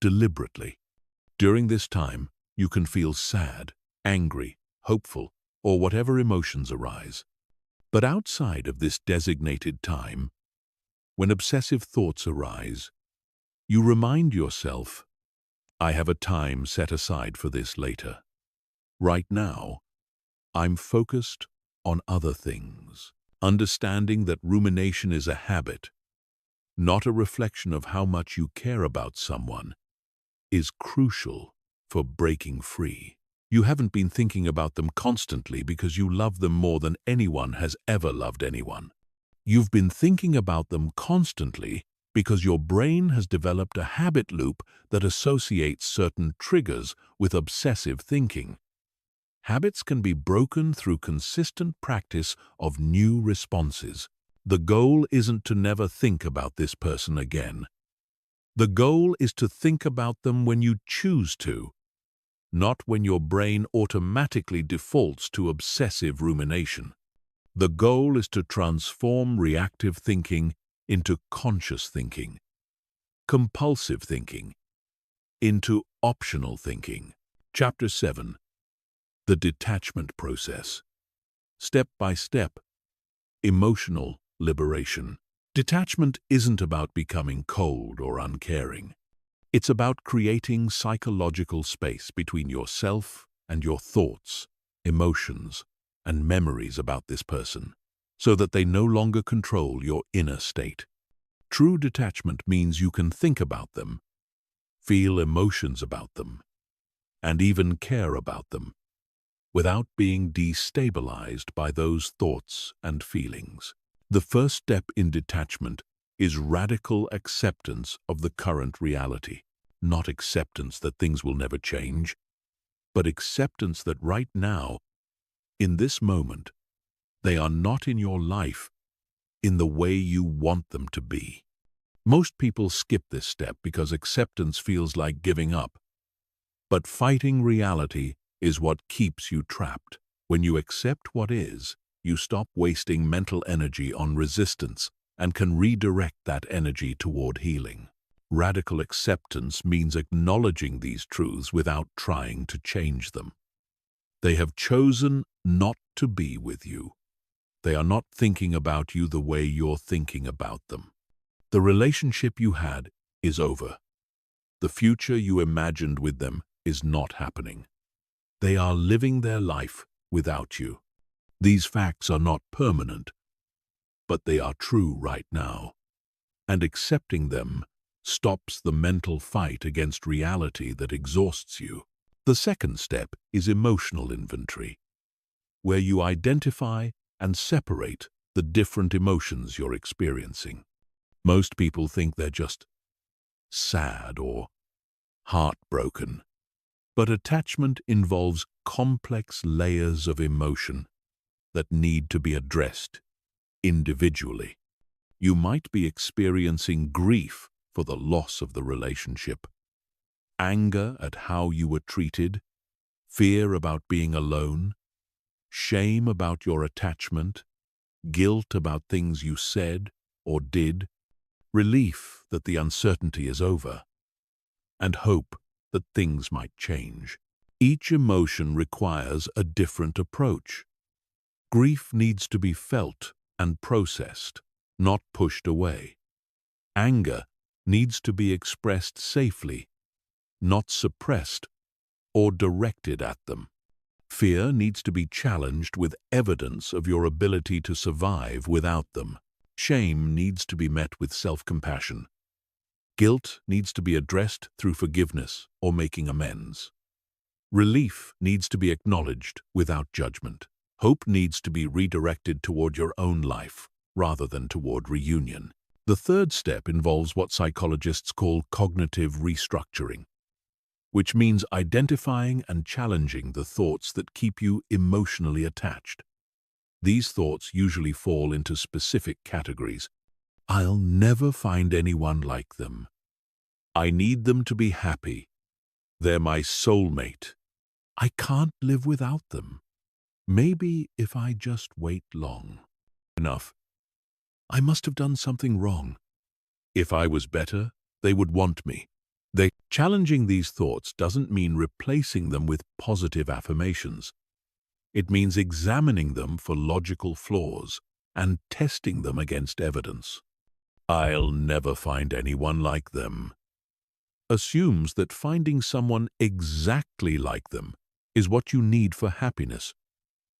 deliberately. During this time, you can feel sad, angry, hopeful, or whatever emotions arise. But outside of this designated time, when obsessive thoughts arise, you remind yourself, I have a time set aside for this later. Right now, I'm focused on other things. Understanding that rumination is a habit, not a reflection of how much you care about someone, is crucial for breaking free. You haven't been thinking about them constantly because you love them more than anyone has ever loved anyone. You've been thinking about them constantly because your brain has developed a habit loop that associates certain triggers with obsessive thinking. Habits can be broken through consistent practice of new responses. The goal isn't to never think about this person again. The goal is to think about them when you choose to, not when your brain automatically defaults to obsessive rumination. The goal is to transform reactive thinking into conscious thinking, compulsive thinking into optional thinking. Chapter 7. The detachment process. Step by step. Emotional liberation. Detachment isn't about becoming cold or uncaring. It's about creating psychological space between yourself and your thoughts, emotions, and memories about this person, so that they no longer control your inner state. True detachment means you can think about them, feel emotions about them, and even care about them, without being destabilized by those thoughts and feelings. The first step in detachment is radical acceptance of the current reality. not acceptance that things will never change, but acceptance that right now, in this moment, they are not in your life in the way you want them to be. Most people skip this step because acceptance feels like giving up. But fighting reality is what keeps you trapped. When you accept what is, you stop wasting mental energy on resistance and can redirect that energy toward healing. Radical acceptance means acknowledging these truths without trying to change them. They have chosen not to be with you. They are not thinking about you the way you're thinking about them. The relationship you had is over. The future you imagined with them is not happening. They are living their life without you. These facts are not permanent, but they are true right now. And accepting them stops the mental fight against reality that exhausts you. The second step is emotional inventory, where you identify and separate the different emotions you're experiencing. Most people think they're just sad or heartbroken, but attachment involves complex layers of emotion that need to be addressed individually. You might be experiencing grief for the loss of the relationship, anger at how you were treated, fear about being alone, shame about your attachment, guilt about things you said or did, relief that the uncertainty is over, and hope that things might change. Each emotion requires a different approach. Grief needs to be felt and processed, not pushed away. Anger needs to be expressed safely, not suppressed or directed at them. Fear needs to be challenged with evidence of your ability to survive without them. Shame needs to be met with self-compassion. Guilt needs to be addressed through forgiveness or making amends. Relief needs to be acknowledged without judgment. Hope needs to be redirected toward your own life rather than toward reunion. The third step involves what psychologists call cognitive restructuring, which means identifying and challenging the thoughts that keep you emotionally attached. These thoughts usually fall into specific categories. I'll never find anyone like them. I need them to be happy. They're my soulmate. I can't live without them. Maybe if I just wait long enough. I must have done something wrong. If I was better, they would want me. Challenging these thoughts doesn't mean replacing them with positive affirmations. It means examining them for logical flaws and testing them against evidence. I'll never find anyone like them assumes that finding someone exactly like them is what you need for happiness,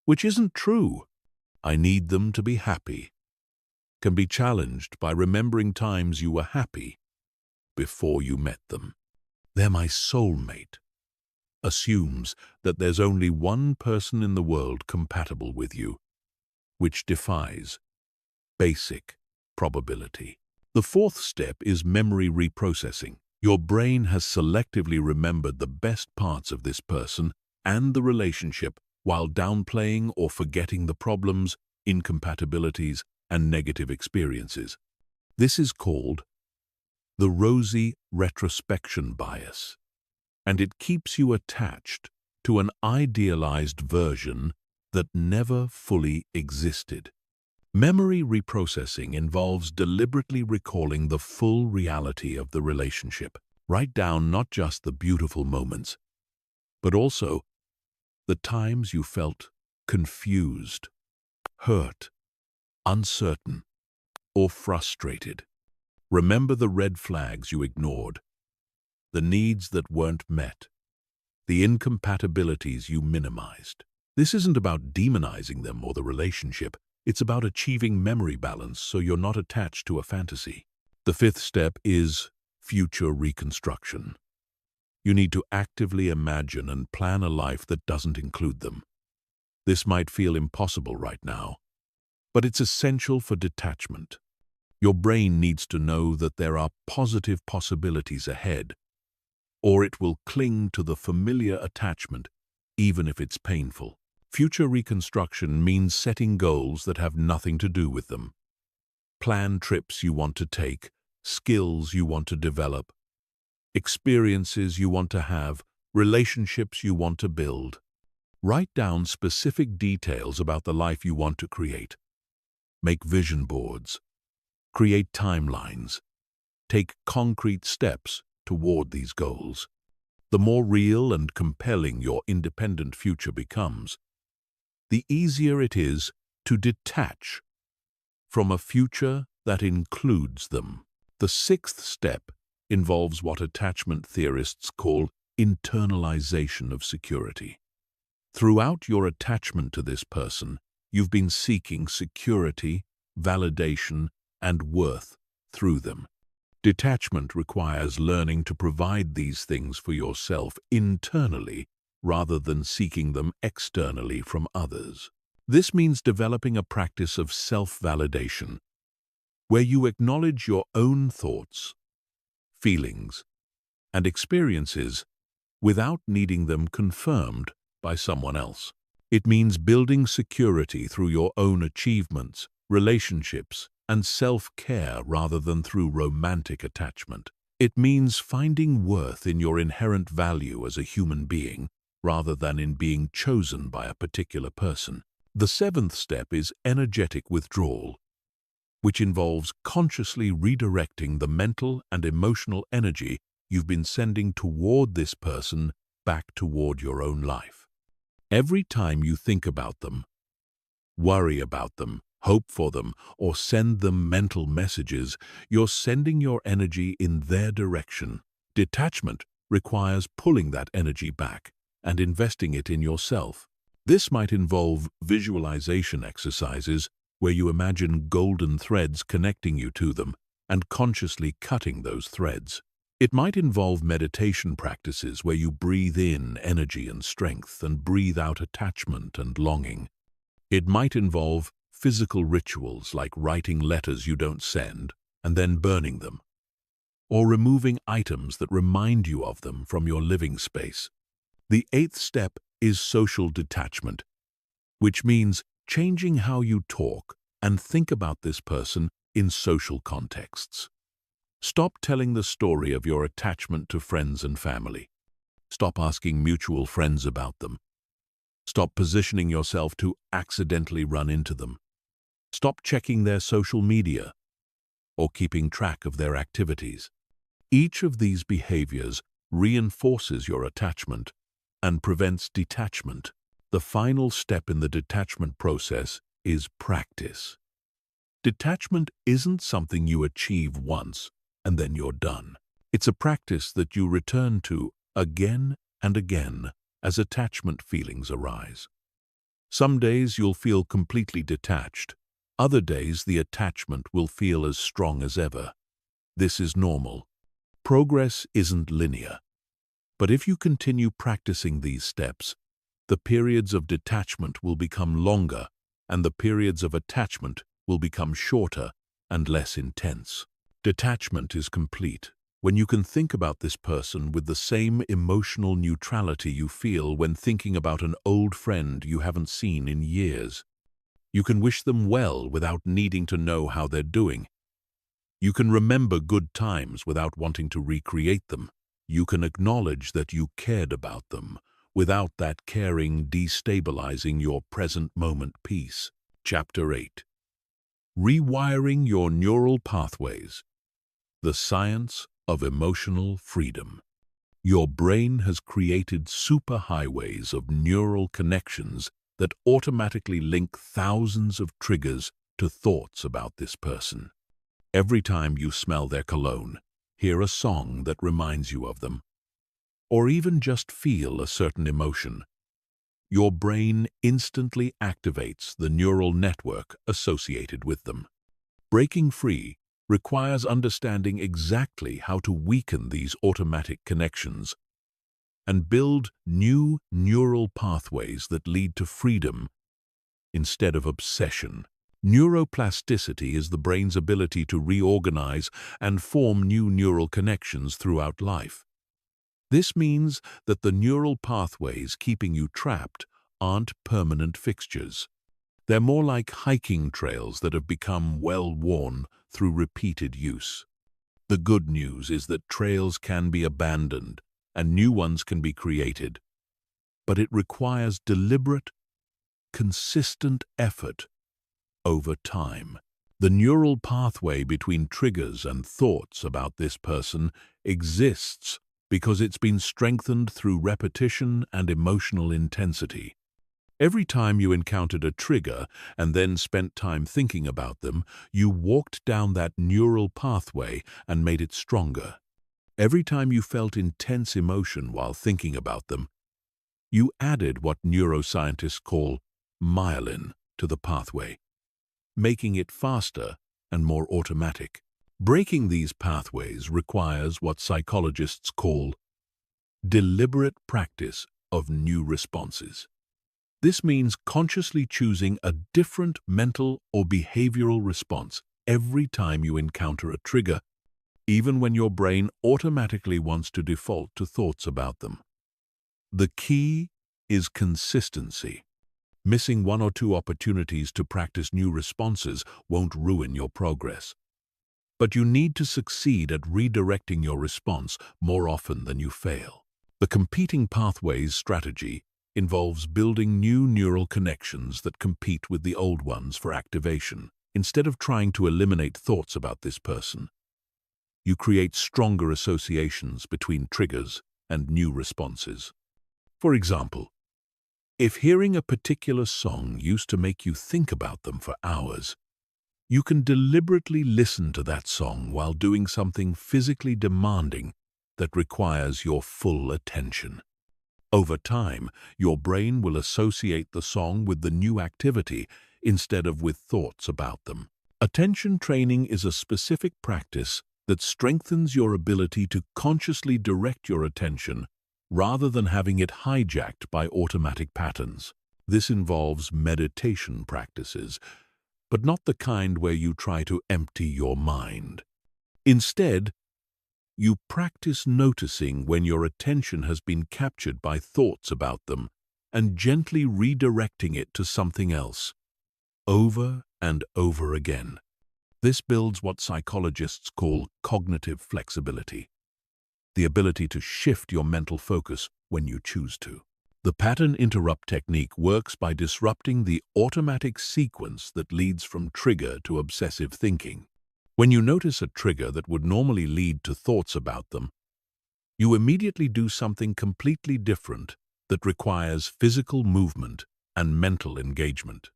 which isn't true. I need them to be happy can be challenged by remembering times you were happy before you met them. They're my soulmate assumes that there's only one person in the world compatible with you, which defies basic probability. The fourth step is memory reprocessing. Your brain has selectively remembered the best parts of this person and the relationship while downplaying or forgetting the problems, incompatibilities, and negative experiences. This is called the rosy retrospection bias, and it keeps you attached to an idealized version that never fully existed. Memory reprocessing involves deliberately recalling the full reality of the relationship. Write down not just the beautiful moments, but also the times you felt confused, hurt, uncertain, or frustrated. Remember the red flags you ignored, the needs that weren't met, the incompatibilities you minimized. This isn't about demonizing them or the relationship. It's about achieving memory balance so you're not attached to a fantasy. The fifth step is future reconstruction. You need to actively imagine and plan a life that doesn't include them. This might feel impossible right now, but it's essential for detachment. Your brain needs to know that there are positive possibilities ahead, or it will cling to the familiar attachment, even if it's painful. Future reconstruction means setting goals that have nothing to do with them. Plan trips you want to take, skills you want to develop, experiences you want to have, relationships you want to build. Write down specific details about the life you want to create. Make vision boards. Create timelines. Take concrete steps toward these goals. The more real and compelling your independent future becomes, the easier it is to detach from a future that includes them. The sixth step involves what attachment theorists call internalization of security. Throughout your attachment to this person, you've been seeking security, validation, and worth through them. Detachment requires learning to provide these things for yourself internally rather than seeking them externally from others. This means developing a practice of self-validation, where you acknowledge your own thoughts, feelings, and experiences without needing them confirmed by someone else. It means building security through your own achievements, relationships, and self-care rather than through romantic attachment. It means finding worth in your inherent value as a human being rather than in being chosen by a particular person. The seventh step is energetic withdrawal, which involves consciously redirecting the mental and emotional energy you've been sending toward this person back toward your own life. Every time you think about them, worry about them, hope for them, or send them mental messages, you're sending your energy in their direction. Detachment requires pulling that energy back and investing it in yourself. This might involve visualization exercises where you imagine golden threads connecting you to them and consciously cutting those threads. It might involve meditation practices where you breathe in energy and strength and breathe out attachment and longing. It might involve physical rituals like writing letters you don't send and then burning them, or removing items that remind you of them from your living space. The eighth step is social detachment, which means changing how you talk and think about this person in social contexts. Stop telling the story of your attachment to friends and family. Stop asking mutual friends about them. Stop positioning yourself to accidentally run into them. Stop checking their social media or keeping track of their activities. Each of these behaviors reinforces your attachment and prevents detachment. The final step in the detachment process is practice. Detachment isn't something you achieve once and then you're done. It's a practice that you return to again and again as attachment feelings arise. Some days you'll feel completely detached. Other days the attachment will feel as strong as ever. This is normal. Progress isn't linear. But if you continue practicing these steps, the periods of detachment will become longer and the periods of attachment will become shorter and less intense. Detachment is complete when you can think about this person with the same emotional neutrality you feel when thinking about an old friend you haven't seen in years. You can wish them well without needing to know how they're doing. You can remember good times without wanting to recreate them. You can acknowledge that you cared about them without that caring destabilizing your present moment peace. Chapter 8. Rewiring your neural pathways. The science of emotional freedom. Your brain has created superhighways of neural connections that automatically link thousands of triggers to thoughts about this person. Every time you smell their cologne, hear a song that reminds you of them, or even just feel a certain emotion, your brain instantly activates the neural network associated with them. Breaking free requires understanding exactly how to weaken these automatic connections and build new neural pathways that lead to freedom instead of obsession. Neuroplasticity is the brain's ability to reorganize and form new neural connections throughout life. This means that the neural pathways keeping you trapped aren't permanent fixtures. They're more like hiking trails that have become well-worn through repeated use. The good news is that trails can be abandoned and new ones can be created, but it requires deliberate, consistent effort over time. The neural pathway between triggers and thoughts about this person exists because it's been strengthened through repetition and emotional intensity. Every time you encountered a trigger and then spent time thinking about them, you walked down that neural pathway and made it stronger. Every time you felt intense emotion while thinking about them, you added what neuroscientists call myelin to the pathway, making it faster and more automatic. Breaking these pathways requires what psychologists call deliberate practice of new responses. This means consciously choosing a different mental or behavioral response every time you encounter a trigger, even when your brain automatically wants to default to thoughts about them. The key is consistency. Missing one or two opportunities to practice new responses won't ruin your progress. But you need to succeed at redirecting your response more often than you fail. The competing pathways strategy involves building new neural connections that compete with the old ones for activation. Instead of trying to eliminate thoughts about this person, you create stronger associations between triggers and new responses. For example, if hearing a particular song used to make you think about them for hours, you can deliberately listen to that song while doing something physically demanding that requires your full attention. Over time, your brain will associate the song with the new activity instead of with thoughts about them. Attention training is a specific practice that strengthens your ability to consciously direct your attention rather than having it hijacked by automatic patterns. This involves meditation practices, but not the kind where you try to empty your mind. Instead, you practice noticing when your attention has been captured by thoughts about them and gently redirecting it to something else, over and over again. This builds what psychologists call cognitive flexibility, the ability to shift your mental focus when you choose to. The pattern interrupt technique works by disrupting the automatic sequence that leads from trigger to obsessive thinking. When you notice a trigger that would normally lead to thoughts about them, you immediately do something completely different that requires physical movement and mental engagement.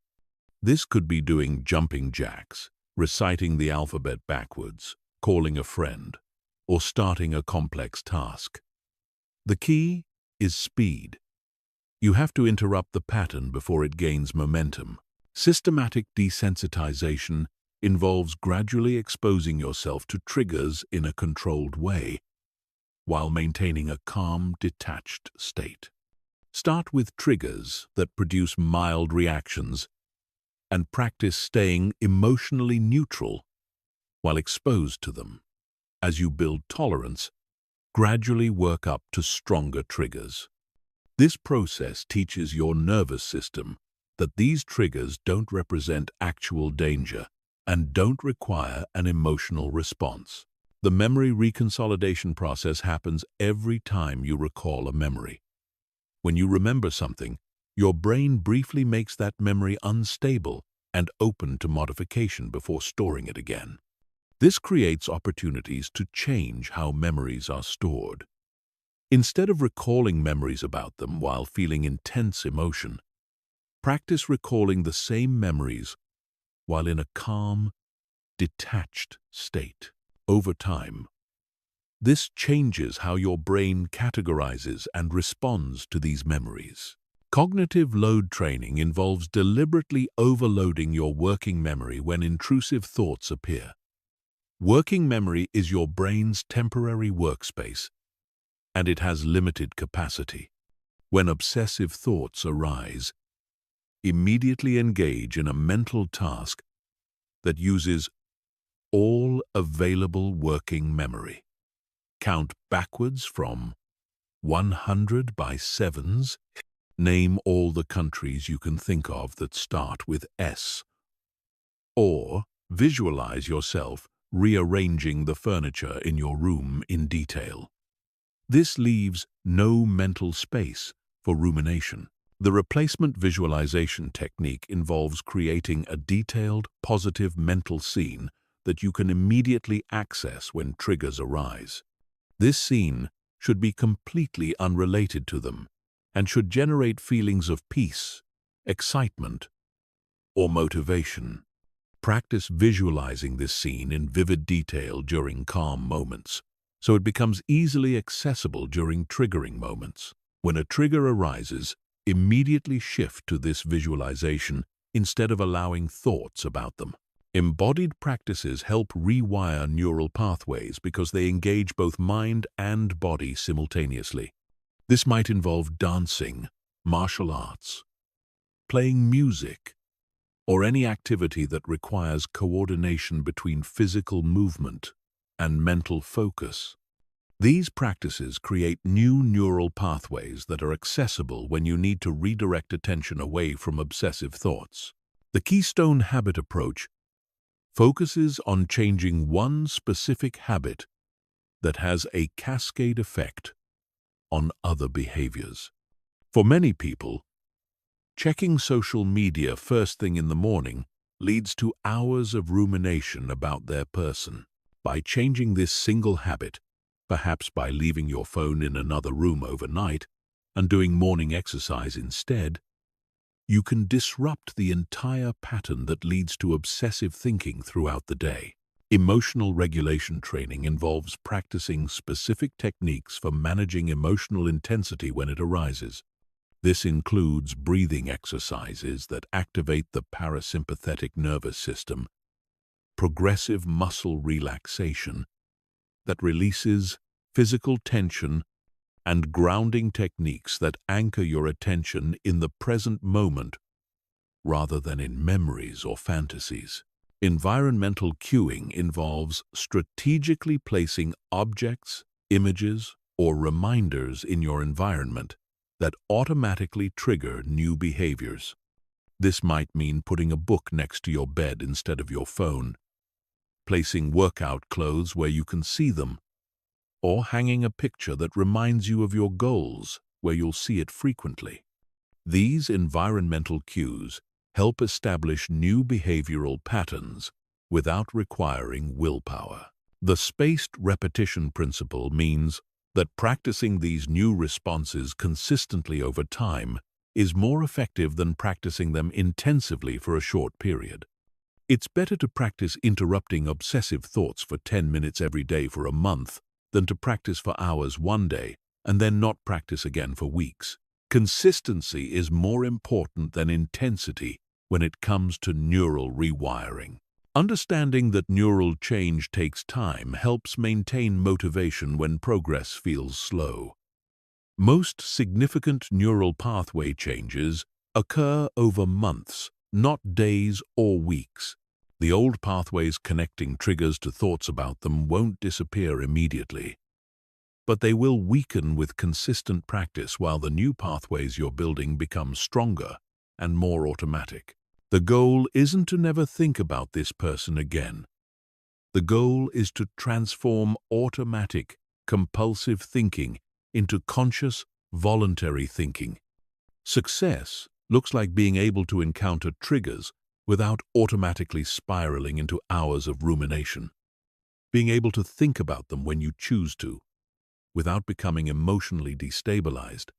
This could be doing jumping jacks, reciting the alphabet backwards, calling a friend, or starting a complex task. The key is speed. You have to interrupt the pattern before it gains momentum. Systematic desensitization involves gradually exposing yourself to triggers in a controlled way, while maintaining a calm, detached state. Start with triggers that produce mild reactions and practice staying emotionally neutral while exposed to them. As you build tolerance, gradually work up to stronger triggers. This process teaches your nervous system that these triggers don't represent actual danger and don't require an emotional response. The memory reconsolidation process happens every time you recall a memory. When you remember something, your brain briefly makes that memory unstable and open to modification before storing it again. This creates opportunities to change how memories are stored. Instead of recalling memories about them while feeling intense emotion, practice recalling the same memories while in a calm, detached state. Over time, this changes how your brain categorizes and responds to these memories. Cognitive load training involves deliberately overloading your working memory when intrusive thoughts appear. Working memory is your brain's temporary workspace, and it has limited capacity. When obsessive thoughts arise, immediately engage in a mental task that uses all available working memory. Count backwards from 100 by sevens. Name all the countries you can think of that start with S. Or visualize yourself rearranging the furniture in your room in detail. This leaves no mental space for rumination. The replacement visualization technique involves creating a detailed, positive mental scene that you can immediately access when triggers arise. This scene should be completely unrelated to them and should generate feelings of peace, excitement, or motivation. Practice visualizing this scene in vivid detail during calm moments, so it becomes easily accessible during triggering moments. When a trigger arises, immediately shift to this visualization instead of allowing thoughts about them. Embodied practices help rewire neural pathways because they engage both mind and body simultaneously. This might involve dancing, martial arts, playing music, or any activity that requires coordination between physical movement and mental focus. These practices create new neural pathways that are accessible when you need to redirect attention away from obsessive thoughts. The Keystone Habit approach focuses on changing one specific habit that has a cascade effect on other behaviors. For many people, checking social media first thing in the morning leads to hours of rumination about their person. By changing this single habit, perhaps by leaving your phone in another room overnight and doing morning exercise instead, you can disrupt the entire pattern that leads to obsessive thinking throughout the day. Emotional regulation training involves practicing specific techniques for managing emotional intensity when it arises. This includes breathing exercises that activate the parasympathetic nervous system, progressive muscle relaxation that releases physical tension, and grounding techniques that anchor your attention in the present moment rather than in memories or fantasies. Environmental cueing involves strategically placing objects, images, or reminders in your environment that automatically trigger new behaviors. This might mean putting a book next to your bed instead of your phone, placing workout clothes where you can see them, or hanging a picture that reminds you of your goals where you'll see it frequently. These environmental cues help establish new behavioral patterns without requiring willpower. The spaced repetition principle means that practicing these new responses consistently over time is more effective than practicing them intensively for a short period. It's better to practice interrupting obsessive thoughts for 10 minutes every day for a month than to practice for hours one day and then not practice again for weeks. Consistency is more important than intensity when it comes to neural rewiring. Understanding that neural change takes time helps maintain motivation when progress feels slow. Most significant neural pathway changes occur over months, not days or weeks. The old pathways connecting triggers to thoughts about them won't disappear immediately, but they will weaken with consistent practice while the new pathways you're building become stronger and more automatic. The goal isn't to never think about this person again. The goal is to transform automatic, compulsive thinking into conscious, voluntary thinking. Success looks like being able to encounter triggers without automatically spiraling into hours of rumination. Being able to think about them when you choose to, without becoming emotionally destabilized,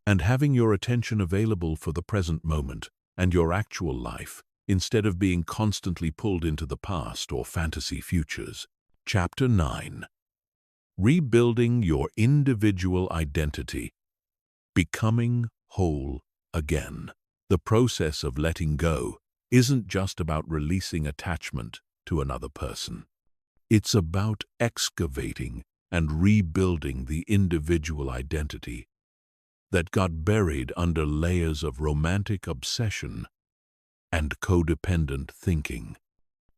and having your attention available for the present moment and your actual life, instead of being constantly pulled into the past or fantasy futures. Chapter 9. Rebuilding your individual identity. Becoming whole again. The process of letting go isn't just about releasing attachment to another person. It's about excavating and rebuilding the individual identity that got buried under layers of romantic obsession and codependent thinking.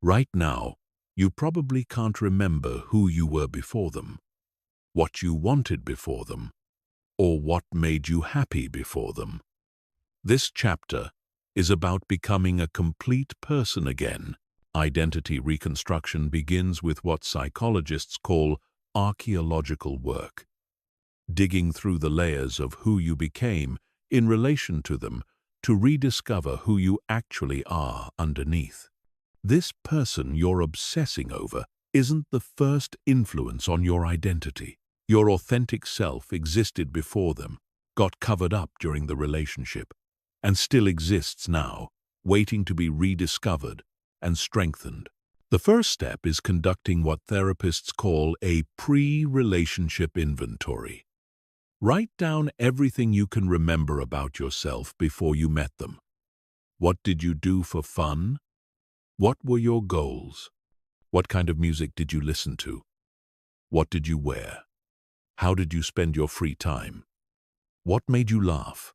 Right now, you probably can't remember who you were before them, what you wanted before them, or what made you happy before them. This chapter is about becoming a complete person again. Identity reconstruction begins with what psychologists call archaeological work, digging through the layers of who you became in relation to them to rediscover who you actually are underneath. This person you're obsessing over isn't the first influence on your identity. Your authentic self existed before them, got covered up during the relationship, and still exists now, waiting to be rediscovered and strengthened. The first step is conducting what therapists call a pre-relationship inventory. Write down everything you can remember about yourself before you met them. What did you do for fun? What were your goals? What kind of music did you listen to? What did you wear? How did you spend your free time? What made you laugh?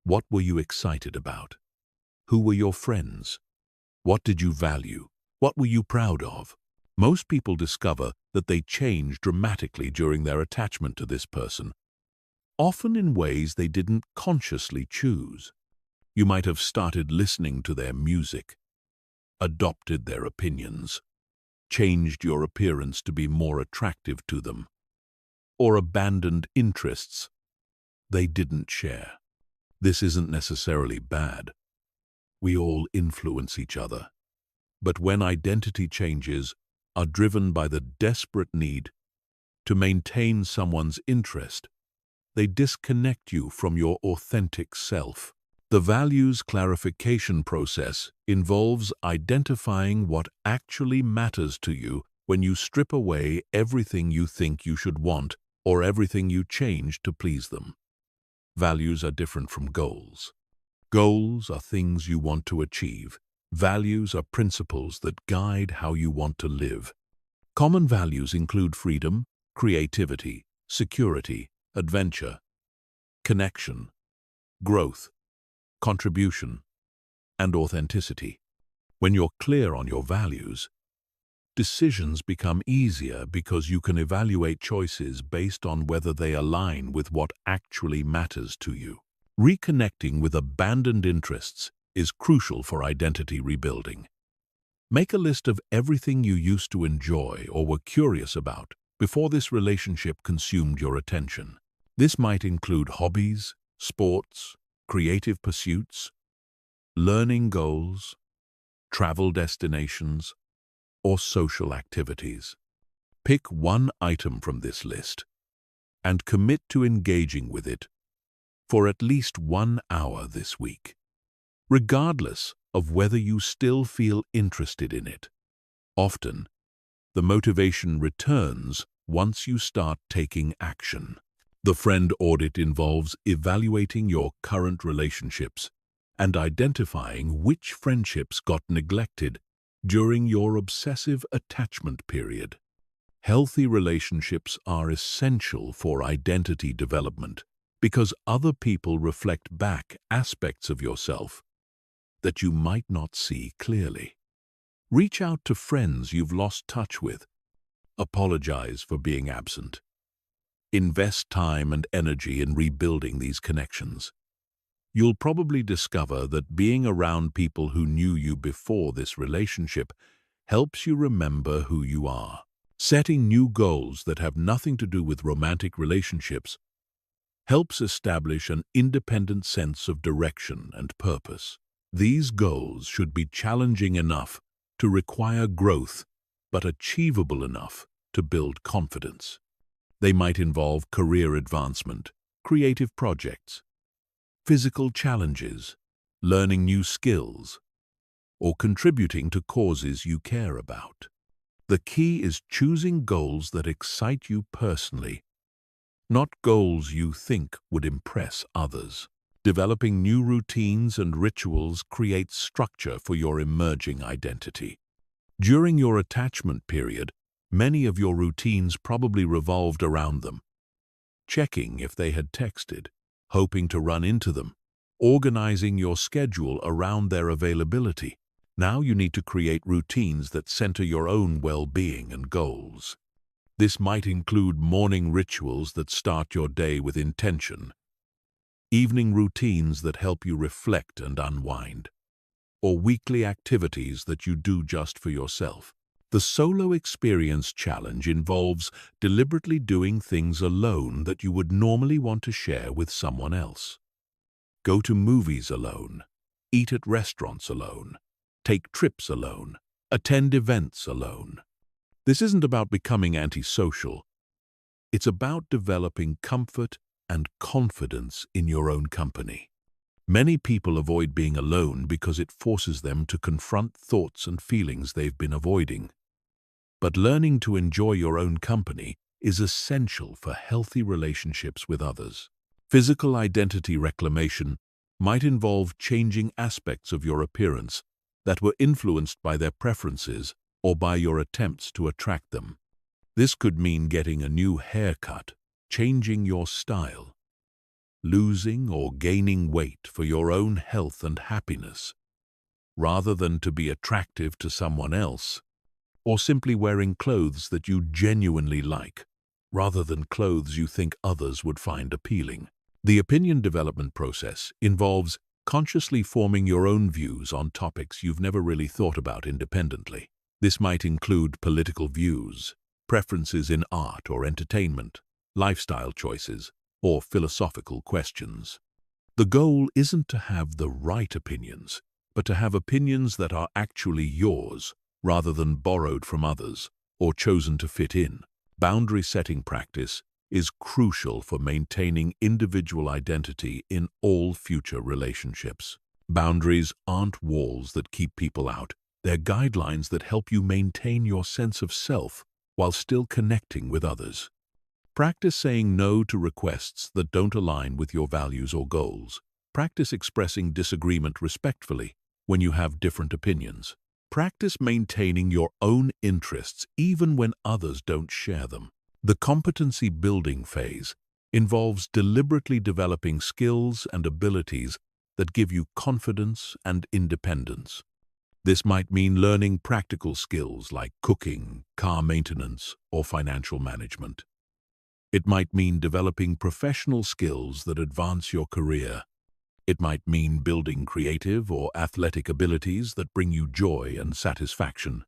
What were you excited about? Who were your friends? What did you value? What were you proud of? Most people discover that they change dramatically during their attachment to this person, often in ways they didn't consciously choose. You might have started listening to their music, adopted their opinions, changed your appearance to be more attractive to them, or abandoned interests they didn't share. This isn't necessarily bad. We all influence each other. But when identity changes are driven by the desperate need to maintain someone's interest, they disconnect you from your authentic self. The values clarification process involves identifying what actually matters to you when you strip away everything you think you should want or everything you change to please them. Values are different from goals. Goals are things you want to achieve. Values are principles that guide how you want to live. Common values include freedom, creativity, security, adventure, connection, growth, contribution, and authenticity. When you're clear on your values, decisions become easier because you can evaluate choices based on whether they align with what actually matters to you. Reconnecting with abandoned interests is crucial for identity rebuilding. Make a list of everything you used to enjoy or were curious about before this relationship consumed your attention. This might include hobbies, sports, creative pursuits, learning goals, travel destinations, or social activities. Pick one item from this list and commit to engaging with it for at least 1 hour this week, regardless of whether you still feel interested in it. Often, the motivation returns once you start taking action. The friend audit involves evaluating your current relationships and identifying which friendships got neglected during your obsessive attachment period. Healthy relationships are essential for identity development because other people reflect back aspects of yourself that you might not see clearly. Reach out to friends you've lost touch with. Apologize for being absent. Invest time and energy in rebuilding these connections. You'll probably discover that being around people who knew you before this relationship helps you remember who you are. Setting new goals that have nothing to do with romantic relationships helps establish an independent sense of direction and purpose. These goals should be challenging enough to require growth, but achievable enough to build confidence. They might involve career advancement, creative projects, physical challenges, learning new skills, or contributing to causes you care about. The key is choosing goals that excite you personally, not goals you think would impress others. Developing new routines and rituals creates structure for your emerging identity. During your attachment period, many of your routines probably revolved around them. Checking if they had texted, hoping to run into them, organizing your schedule around their availability. Now you need to create routines that center your own well-being and goals. This might include morning rituals that start your day with intention, evening routines that help you reflect and unwind, or weekly activities that you do just for yourself. The Solo Experience Challenge involves deliberately doing things alone that you would normally want to share with someone else. Go to movies alone, eat at restaurants alone, take trips alone, attend events alone. This isn't about becoming antisocial. It's about developing comfort and confidence in your own company. Many people avoid being alone because it forces them to confront thoughts and feelings they've been avoiding. But learning to enjoy your own company is essential for healthy relationships with others. Physical identity reclamation might involve changing aspects of your appearance that were influenced by their preferences or by your attempts to attract them. This could mean getting a new haircut, changing your style, losing or gaining weight for your own health and happiness, rather than to be attractive to someone else, or simply wearing clothes that you genuinely like, rather than clothes you think others would find appealing. The opinion development process involves consciously forming your own views on topics you've never really thought about independently. This might include political views, preferences in art or entertainment, lifestyle choices, or philosophical questions. The goal isn't to have the right opinions, but to have opinions that are actually yours, rather than borrowed from others or chosen to fit in. Boundary setting practice is crucial for maintaining individual identity in all future relationships. Boundaries aren't walls that keep people out. They're guidelines that help you maintain your sense of self while still connecting with others. Practice saying no to requests that don't align with your values or goals. Practice expressing disagreement respectfully when you have different opinions. Practice maintaining your own interests even when others don't share them. The competency building phase involves deliberately developing skills and abilities that give you confidence and independence. This might mean learning practical skills like cooking, car maintenance, or financial management. It might mean developing professional skills that advance your career. It might mean building creative or athletic abilities that bring you joy and satisfaction.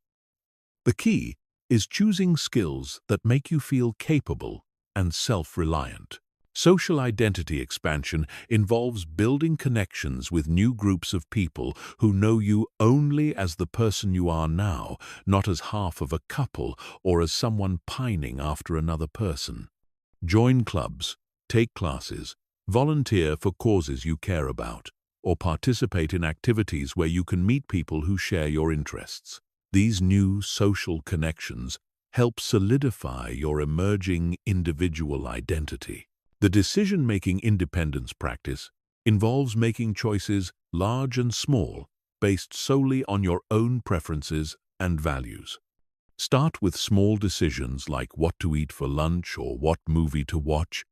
The key is choosing skills that make you feel capable and self-reliant. Social identity expansion involves building connections with new groups of people who know you only as the person you are now, not as half of a couple or as someone pining after another person. Join clubs, take classes, volunteer for causes you care about, or participate in activities where you can meet people who share your interests. These new social connections help solidify your emerging individual identity. The decision-making independence practice involves making choices, large and small, based solely on your own preferences and values. Start with small decisions like what to eat for lunch or what movie to watch,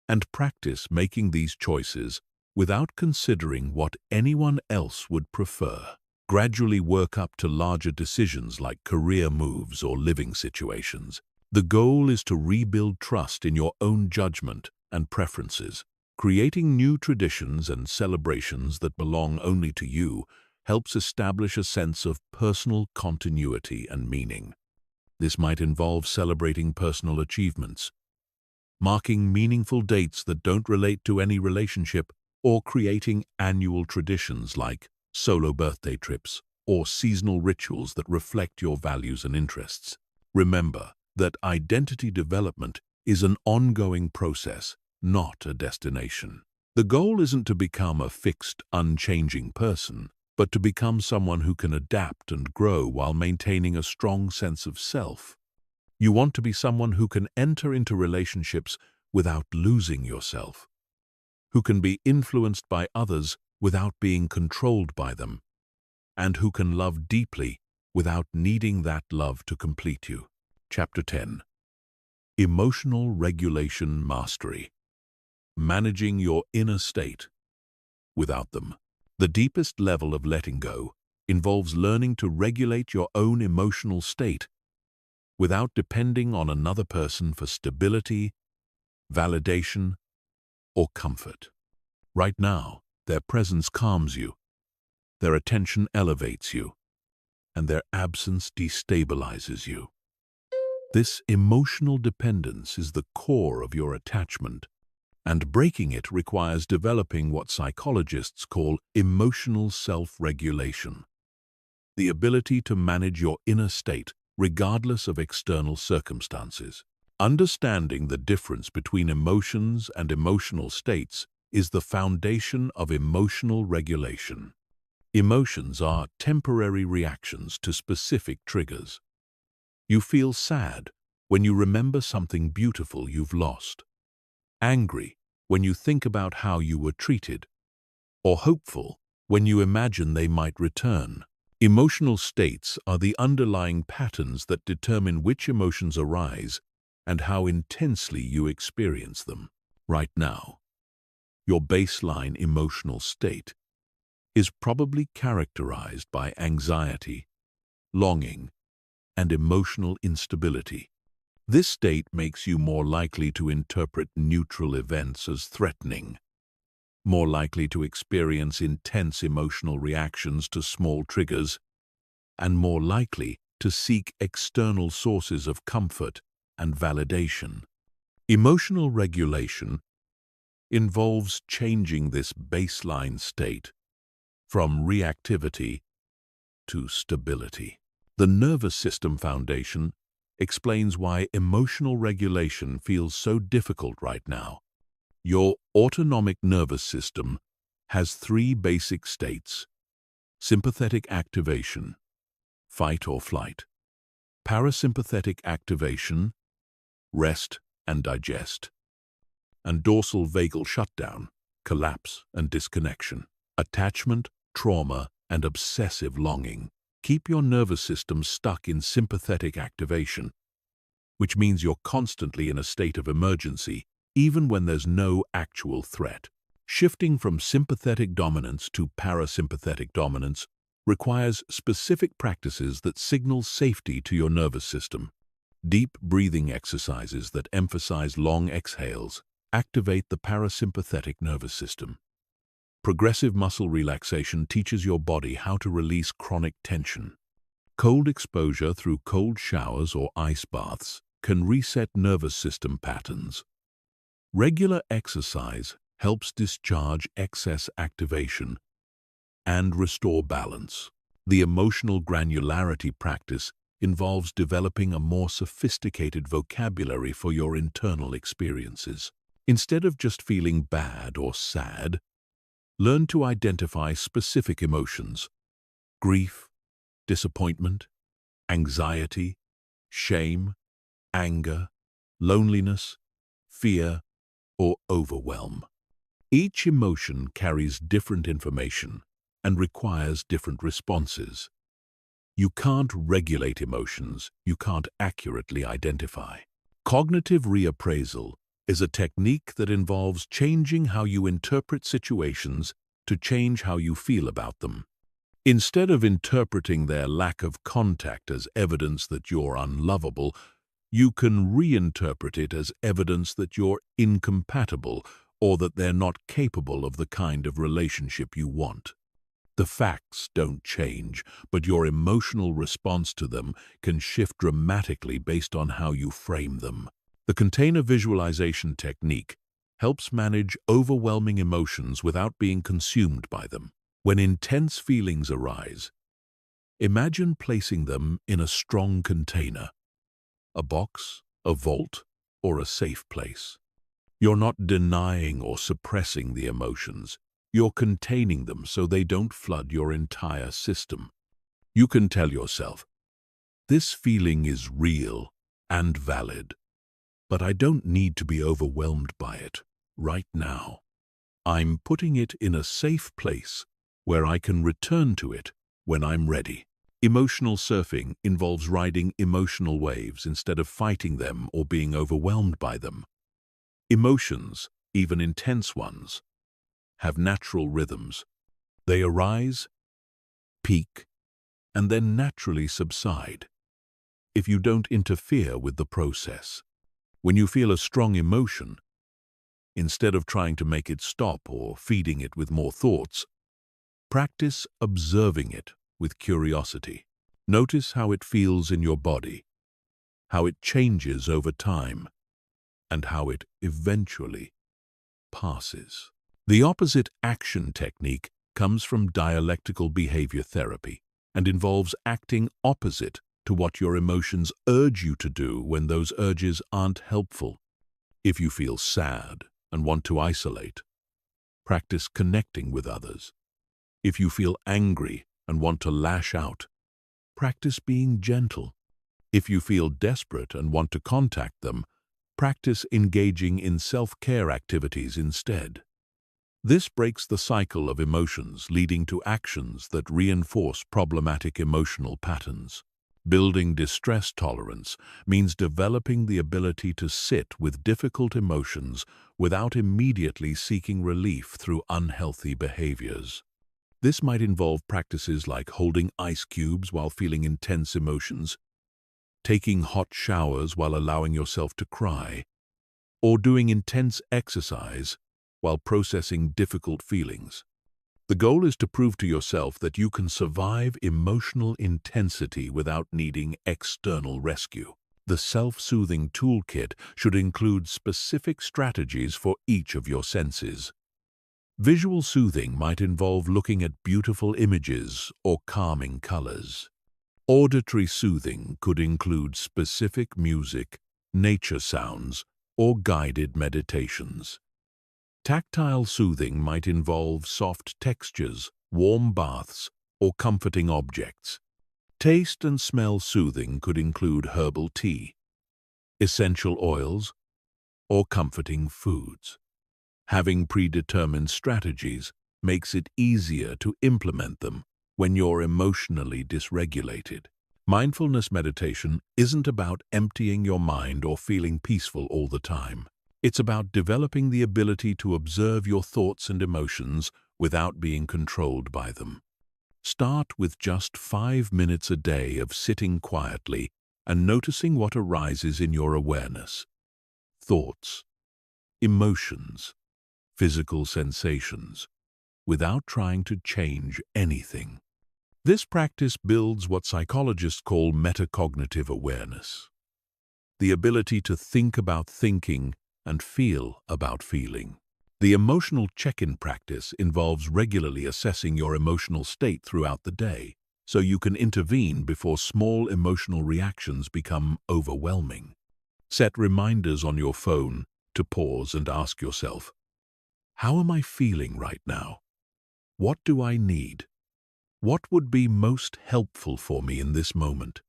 and practice making these choices without considering what anyone else would prefer. Gradually work up to larger decisions like career moves or living situations. The goal is to rebuild trust in your own judgment and preferences. Creating new traditions and celebrations that belong only to you helps establish a sense of personal continuity and meaning. This might involve celebrating personal achievements, marking meaningful dates that don't relate to any relationship, or creating annual traditions like solo birthday trips or seasonal rituals that reflect your values and interests. Remember that identity development is an ongoing process, not a destination. The goal isn't to become a fixed, unchanging person, but to become someone who can adapt and grow while maintaining a strong sense of self. You want to be someone who can enter into relationships without losing yourself, who can be influenced by others without being controlled by them, and who can love deeply without needing that love to complete you. Chapter 10. Emotional Regulation Mastery. Managing your inner state without them. The deepest level of letting go involves learning to regulate your own emotional state without depending on another person for stability, validation, or comfort. Right now, their presence calms you, their attention elevates you, and their absence destabilizes you. This emotional dependence is the core of your attachment, and breaking it requires developing what psychologists call emotional self-regulation, the ability to manage your inner state regardless of external circumstances. Understanding the difference between emotions and emotional states is the foundation of emotional regulation. Emotions are temporary reactions to specific triggers. You feel sad when you remember something beautiful you've lost, angry when you think about how you were treated, or hopeful when you imagine they might return. Emotional states are the underlying patterns that determine which emotions arise and how intensely you experience them. Right now, your baseline emotional state is probably characterized by anxiety, longing, and emotional instability. This state makes you more likely to interpret neutral events as threatening, more likely to experience intense emotional reactions to small triggers, and more likely to seek external sources of comfort and validation. Emotional regulation involves changing this baseline state from reactivity to stability. The nervous system foundation explains why emotional regulation feels so difficult right now. Your autonomic nervous system has three basic states: sympathetic activation, fight or flight; parasympathetic activation, rest and digest; and dorsal vagal shutdown, collapse and disconnection. Attachment, trauma, and obsessive longing keep your nervous system stuck in sympathetic activation, which means you're constantly in a state of emergency, even when there's no actual threat. Shifting from sympathetic dominance to parasympathetic dominance requires specific practices that signal safety to your nervous system. Deep breathing exercises that emphasize long exhales activate the parasympathetic nervous system. Progressive muscle relaxation teaches your body how to release chronic tension. Cold exposure through cold showers or ice baths can reset nervous system patterns. Regular exercise helps discharge excess activation and restore balance. The emotional granularity practice involves developing a more sophisticated vocabulary for your internal experiences. Instead of just feeling bad or sad, learn to identify specific emotions: grief, disappointment, anxiety, shame, anger, loneliness, fear, or overwhelm. Each emotion carries different information and requires different responses. You can't regulate emotions you can't accurately identify. Cognitive reappraisal is a technique that involves changing how you interpret situations to change how you feel about them. Instead of interpreting their lack of contact as evidence that you're unlovable, you can reinterpret it as evidence that you're incompatible or that they're not capable of the kind of relationship you want. The facts don't change, but your emotional response to them can shift dramatically based on how you frame them. The container visualization technique helps manage overwhelming emotions without being consumed by them. When intense feelings arise, imagine placing them in a strong container, a box, a vault, or a safe place. You're not denying or suppressing the emotions. You're containing them so they don't flood your entire system. You can tell yourself, "This feeling is real and valid, but I don't need to be overwhelmed by it right now. I'm putting it in a safe place where I can return to it when I'm ready." Emotional surfing involves riding emotional waves instead of fighting them or being overwhelmed by them. Emotions, even intense ones, have natural rhythms. They arise, peak, and then naturally subside. if you don't interfere with the process. When you feel a strong emotion, instead of trying to make it stop or feeding it with more thoughts, practice observing it with curiosity. Notice how it feels in your body, how it changes over time, and how it eventually passes. The opposite action technique comes from dialectical behavior therapy and involves acting opposite to what your emotions urge you to do when those urges aren't helpful. If you feel sad and want to isolate, practice connecting with others. If you feel angry and want to lash out, practice being gentle. If you feel desperate and want to contact them, practice engaging in self-care activities instead. This breaks the cycle of emotions, leading to actions that reinforce problematic emotional patterns. Building distress tolerance means developing the ability to sit with difficult emotions without immediately seeking relief through unhealthy behaviors. This might involve practices like holding ice cubes while feeling intense emotions, taking hot showers while allowing yourself to cry, or doing intense exercise while processing difficult feelings. The goal is to prove to yourself that you can survive emotional intensity without needing external rescue. The self-soothing toolkit should include specific strategies for each of your senses. Visual soothing might involve looking at beautiful images or calming colors. Auditory soothing could include specific music, nature sounds, or guided meditations. Tactile soothing might involve soft textures, warm baths, or comforting objects. Taste and smell soothing could include herbal tea, essential oils, or comforting foods. Having predetermined strategies makes it easier to implement them when you're emotionally dysregulated. Mindfulness meditation isn't about emptying your mind or feeling peaceful all the time. It's about developing the ability to observe your thoughts and emotions without being controlled by them. Start with just 5 minutes a day of sitting quietly and noticing what arises in your awareness. Thoughts, emotions, physical sensations, without trying to change anything. This practice builds what psychologists call metacognitive awareness, the ability to think about thinking and feel about feeling. The emotional check-in practice involves regularly assessing your emotional state throughout the day, so you can intervene before small emotional reactions become overwhelming. Set reminders on your phone to pause and ask yourself, how am I feeling right now? What do I need? What would be most helpful for me in this moment?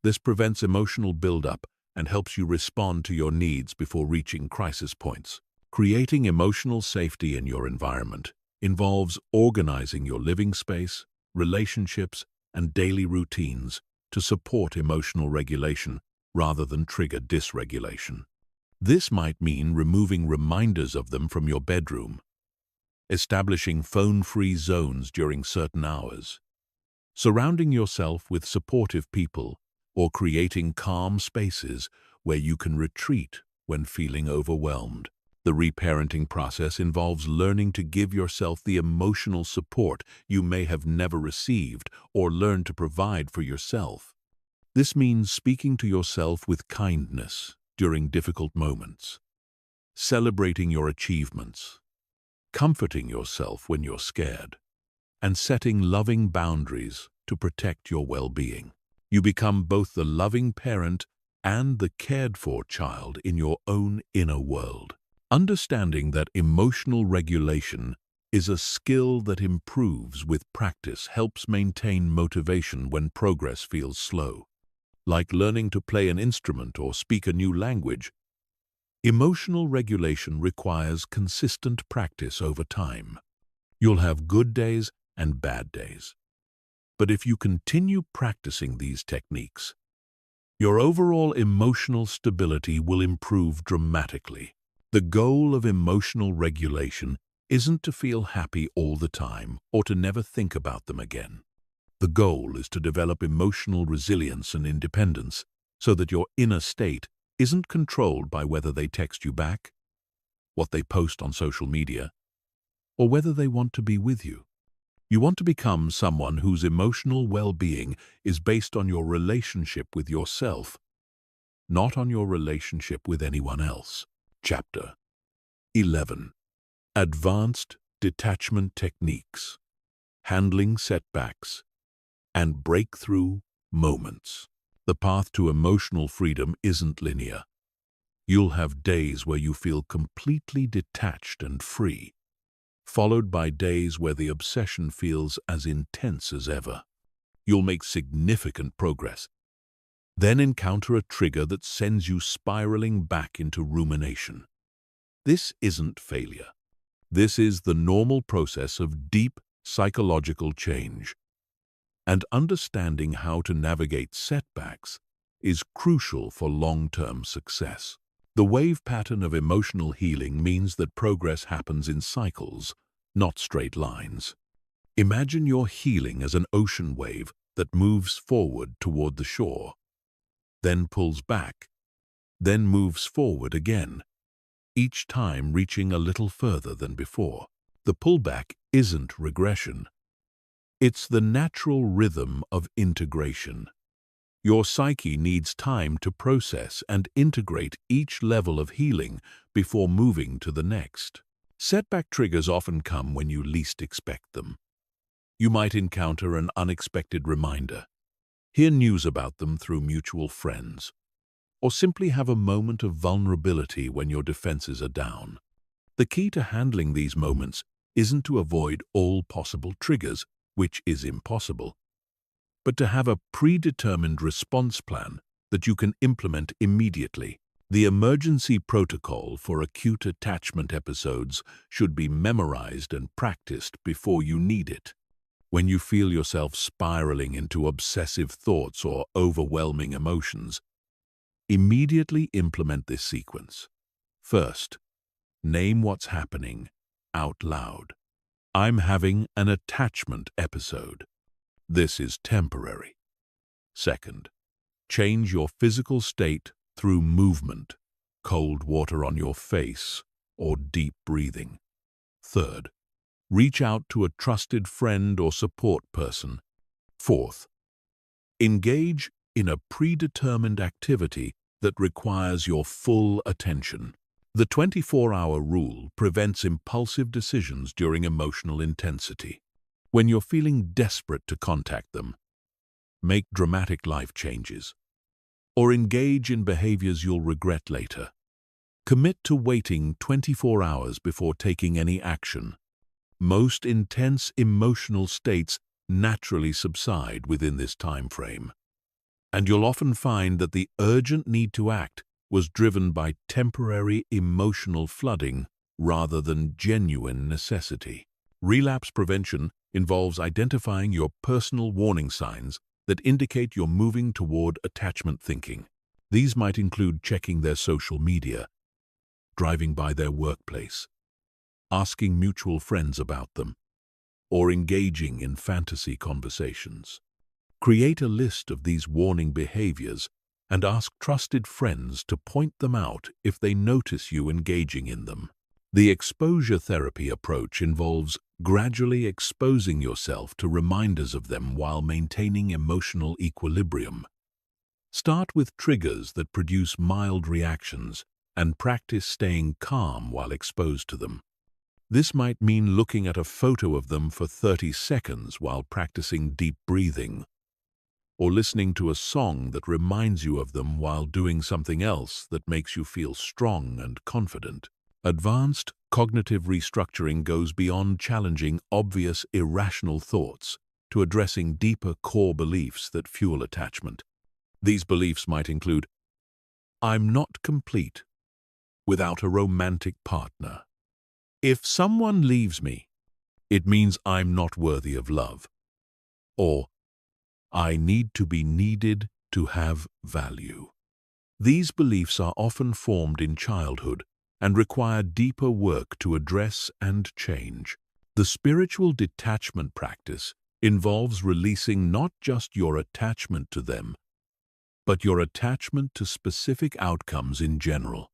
This prevents emotional buildup and helps you respond to your needs before reaching crisis points. Creating emotional safety in your environment involves organizing your living space, relationships, and daily routines to support emotional regulation rather than trigger dysregulation. This might mean removing reminders of them from your bedroom, establishing phone-free zones during certain hours, surrounding yourself with supportive people, or creating calm spaces where you can retreat when feeling overwhelmed. The reparenting process involves learning to give yourself the emotional support you may have never received or learned to provide for yourself. This means speaking to yourself with kindness during difficult moments, celebrating your achievements, comforting yourself when you're scared, and setting loving boundaries to protect your well-being. You become both the loving parent and the cared-for child in your own inner world. Understanding that emotional regulation is a skill that improves with practice helps maintain motivation when progress feels slow. Like learning to play an instrument or speak a new language, emotional regulation requires consistent practice over time. You'll have good days and bad days. But if you continue practicing these techniques, your overall emotional stability will improve dramatically. The goal of emotional regulation isn't to feel happy all the time or to never think about them again. The goal is to develop emotional resilience and independence so that your inner state isn't controlled by whether they text you back, what they post on social media, or whether they want to be with you. You want to become someone whose emotional well-being is based on your relationship with yourself, not on your relationship with anyone else. Chapter 11. Advanced Detachment Techniques, Handling Setbacks, and Breakthrough Moments. The path to emotional freedom isn't linear. You'll have days where you feel completely detached and free, followed by days where the obsession feels as intense as ever. You'll make significant progress, then encounter a trigger that sends you spiraling back into rumination. This isn't failure. This is the normal process of deep psychological change. And understanding how to navigate setbacks is crucial for long-term success. The wave pattern of emotional healing means that progress happens in cycles, not straight lines. Imagine your healing as an ocean wave that moves forward toward the shore, then pulls back, then moves forward again, each time reaching a little further than before. The pullback isn't regression. It's the natural rhythm of integration. Your psyche needs time to process and integrate each level of healing before moving to the next. Setback triggers often come when you least expect them. You might encounter an unexpected reminder, hear news about them through mutual friends, or simply have a moment of vulnerability when your defenses are down. The key to handling these moments isn't to avoid all possible triggers, which is impossible, but to have a predetermined response plan that you can implement immediately. The emergency protocol for acute attachment episodes should be memorized and practiced before you need it. When you feel yourself spiraling into obsessive thoughts or overwhelming emotions, immediately implement this sequence. First, name what's happening out loud. I'm having an attachment episode. This is temporary. Second, change your physical state through movement, cold water on your face, or deep breathing. Third, reach out to a trusted friend or support person. Fourth, engage in a predetermined activity that requires your full attention. The 24-hour rule prevents impulsive decisions during emotional intensity. When you're feeling desperate to contact them, make dramatic life changes, or engage in behaviors you'll regret later. Commit to waiting 24 hours before taking any action. Most intense emotional states naturally subside within this time frame, and you'll often find that the urgent need to act was driven by temporary emotional flooding rather than genuine necessity. Relapse prevention involves identifying your personal warning signs that indicate you're moving toward attachment thinking. These might include checking their social media, driving by their workplace, asking mutual friends about them, or engaging in fantasy conversations. Create a list of these warning behaviors and ask trusted friends to point them out if they notice you engaging in them. The exposure therapy approach involves gradually exposing yourself to reminders of them while maintaining emotional equilibrium. Start with triggers that produce mild reactions and practice staying calm while exposed to them. This might mean looking at a photo of them for 30 seconds while practicing deep breathing, or listening to a song that reminds you of them while doing something else that makes you feel strong and confident. Advanced cognitive restructuring goes beyond challenging obvious irrational thoughts to addressing deeper core beliefs that fuel attachment. These beliefs might include, I'm not complete without a romantic partner. If someone leaves me, it means I'm not worthy of love. Or, I need to be needed to have value. These beliefs are often formed in childhood and require deeper work to address and change. The spiritual detachment practice involves releasing not just your attachment to them, but your attachment to specific outcomes in general.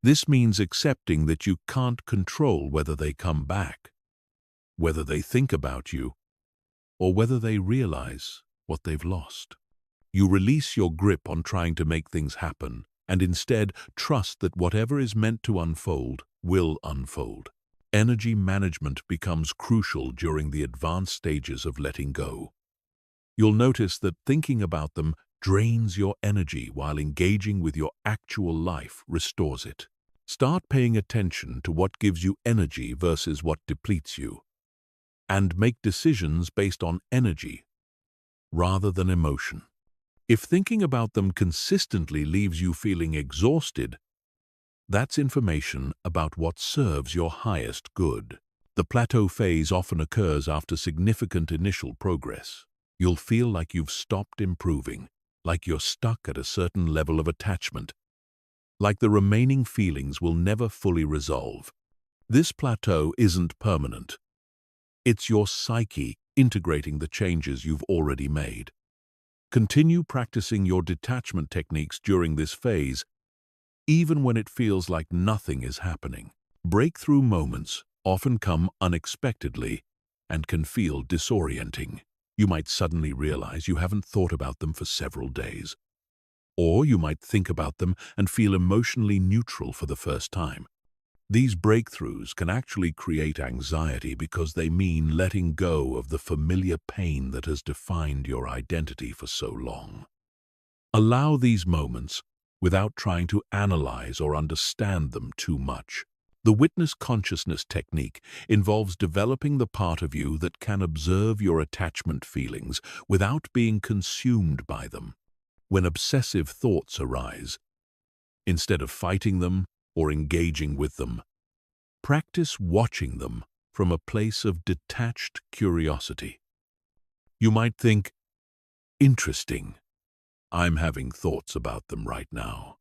This means accepting that you can't control whether they come back, whether they think about you, or whether they realize what they've lost. You release your grip on trying to make things happen and instead trust that whatever is meant to unfold will unfold. Energy management becomes crucial during the advanced stages of letting go. You'll notice that thinking about them drains your energy while engaging with your actual life restores it. Start paying attention to what gives you energy versus what depletes you, and make decisions based on energy rather than emotion. If thinking about them consistently leaves you feeling exhausted, that's information about what serves your highest good. The plateau phase often occurs after significant initial progress. You'll feel like you've stopped improving, like you're stuck at a certain level of attachment, like the remaining feelings will never fully resolve. This plateau isn't permanent. It's your psyche integrating the changes you've already made. Continue practicing your detachment techniques during this phase, even when it feels like nothing is happening. Breakthrough moments often come unexpectedly and can feel disorienting. You might suddenly realize you haven't thought about them for several days. Or you might think about them and feel emotionally neutral for the first time. These breakthroughs can actually create anxiety because they mean letting go of the familiar pain that has defined your identity for so long. Allow these moments without trying to analyze or understand them too much. The witness consciousness technique involves developing the part of you that can observe your attachment feelings without being consumed by them. When obsessive thoughts arise, instead of fighting them or engaging with them, practice watching them from a place of detached curiosity. You might think, interesting, I'm having thoughts about them right now.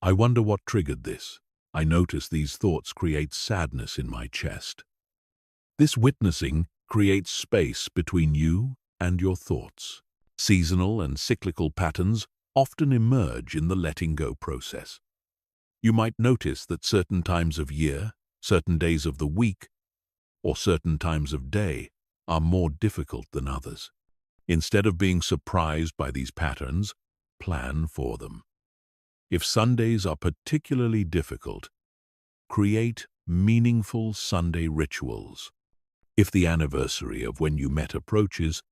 I wonder what triggered this. I notice these thoughts create sadness in my chest. This witnessing creates space between you and your thoughts. Seasonal and cyclical patterns often emerge in the letting go process. You might notice that certain times of year, certain days of the week, or certain times of day are more difficult than others. Instead of being surprised by these patterns, plan for them. If Sundays are particularly difficult, create meaningful Sunday rituals. If the anniversary of when you met approaches,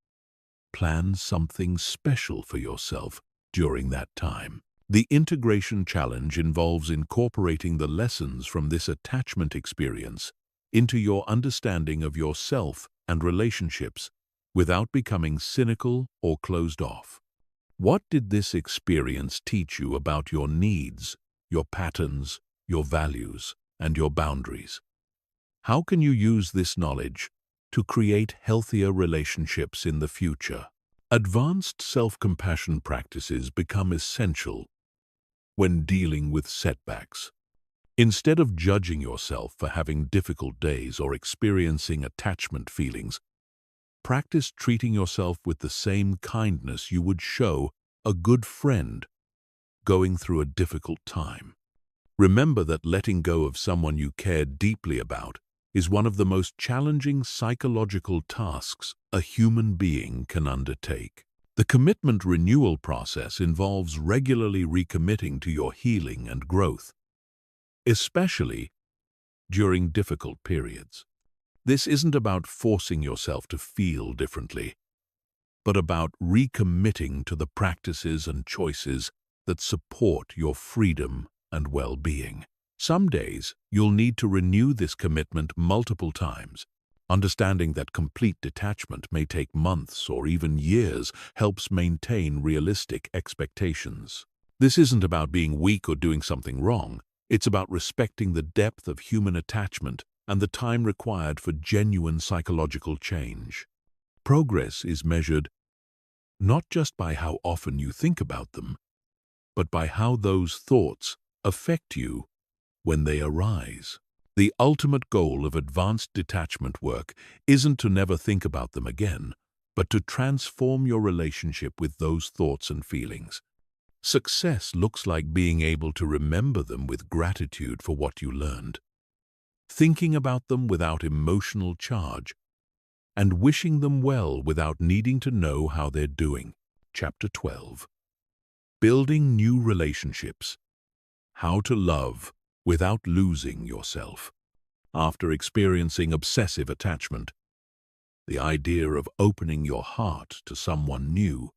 plan something special for yourself during that time. The integration challenge involves incorporating the lessons from this attachment experience into your understanding of yourself and relationships without becoming cynical or closed off. What did this experience teach you about your needs, your patterns, your values, and your boundaries? How can you use this knowledge to create healthier relationships in the future? Advanced self-compassion practices become essential when dealing with setbacks. Instead of judging yourself for having difficult days or experiencing attachment feelings, practice treating yourself with the same kindness you would show a good friend going through a difficult time. Remember that letting go of someone you care deeply about is one of the most challenging psychological tasks a human being can undertake. The commitment renewal process involves regularly recommitting to your healing and growth, especially during difficult periods. This isn't about forcing yourself to feel differently, but about recommitting to the practices and choices that support your freedom and well-being. Some days, you'll need to renew this commitment multiple times. Understanding that complete detachment may take months or even years helps maintain realistic expectations. This isn't about being weak or doing something wrong. It's about respecting the depth of human attachment and the time required for genuine psychological change. Progress is measured not just by how often you think about them, but by how those thoughts affect you when they arise. The ultimate goal of advanced detachment work isn't to never think about them again, but to transform your relationship with those thoughts and feelings. Success looks like being able to remember them with gratitude for what you learned, thinking about them without emotional charge, and wishing them well without needing to know how they're doing. Chapter 12. Building new relationships. How to love without losing yourself. After experiencing obsessive attachment, the idea of opening your heart to someone new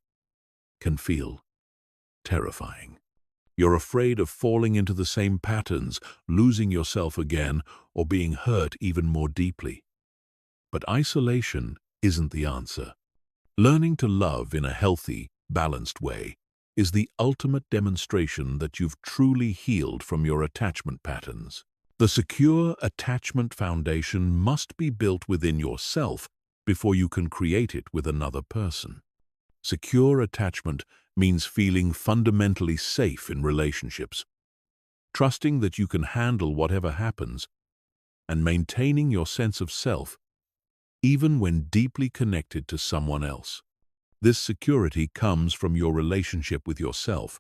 can feel terrifying. You're afraid of falling into the same patterns, losing yourself again, or being hurt even more deeply. But isolation isn't the answer. Learning to love in a healthy, balanced way is the ultimate demonstration that you've truly healed from your attachment patterns. The secure attachment foundation must be built within yourself before you can create it with another person. Secure attachment means feeling fundamentally safe in relationships, trusting that you can handle whatever happens, and maintaining your sense of self even when deeply connected to someone else. This security comes from your relationship with yourself,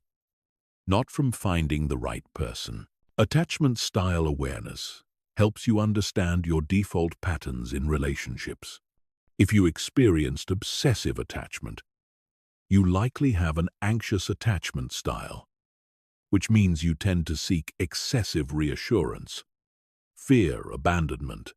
not from finding the right person. Attachment style awareness helps you understand your default patterns in relationships. If you experienced obsessive attachment, you likely have an anxious attachment style, which means you tend to seek excessive reassurance, fear abandonment,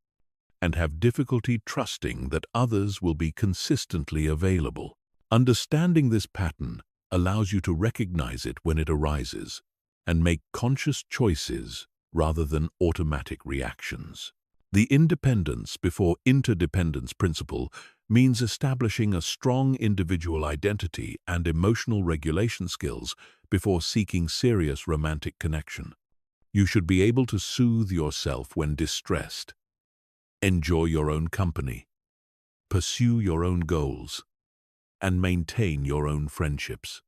and have difficulty trusting that others will be consistently available. Understanding this pattern allows you to recognize it when it arises and make conscious choices rather than automatic reactions. The independence before interdependence principle means establishing a strong individual identity and emotional regulation skills before seeking serious romantic connection. You should be able to soothe yourself when distressed, enjoy your own company, pursue your own goals, and maintain your own friendships.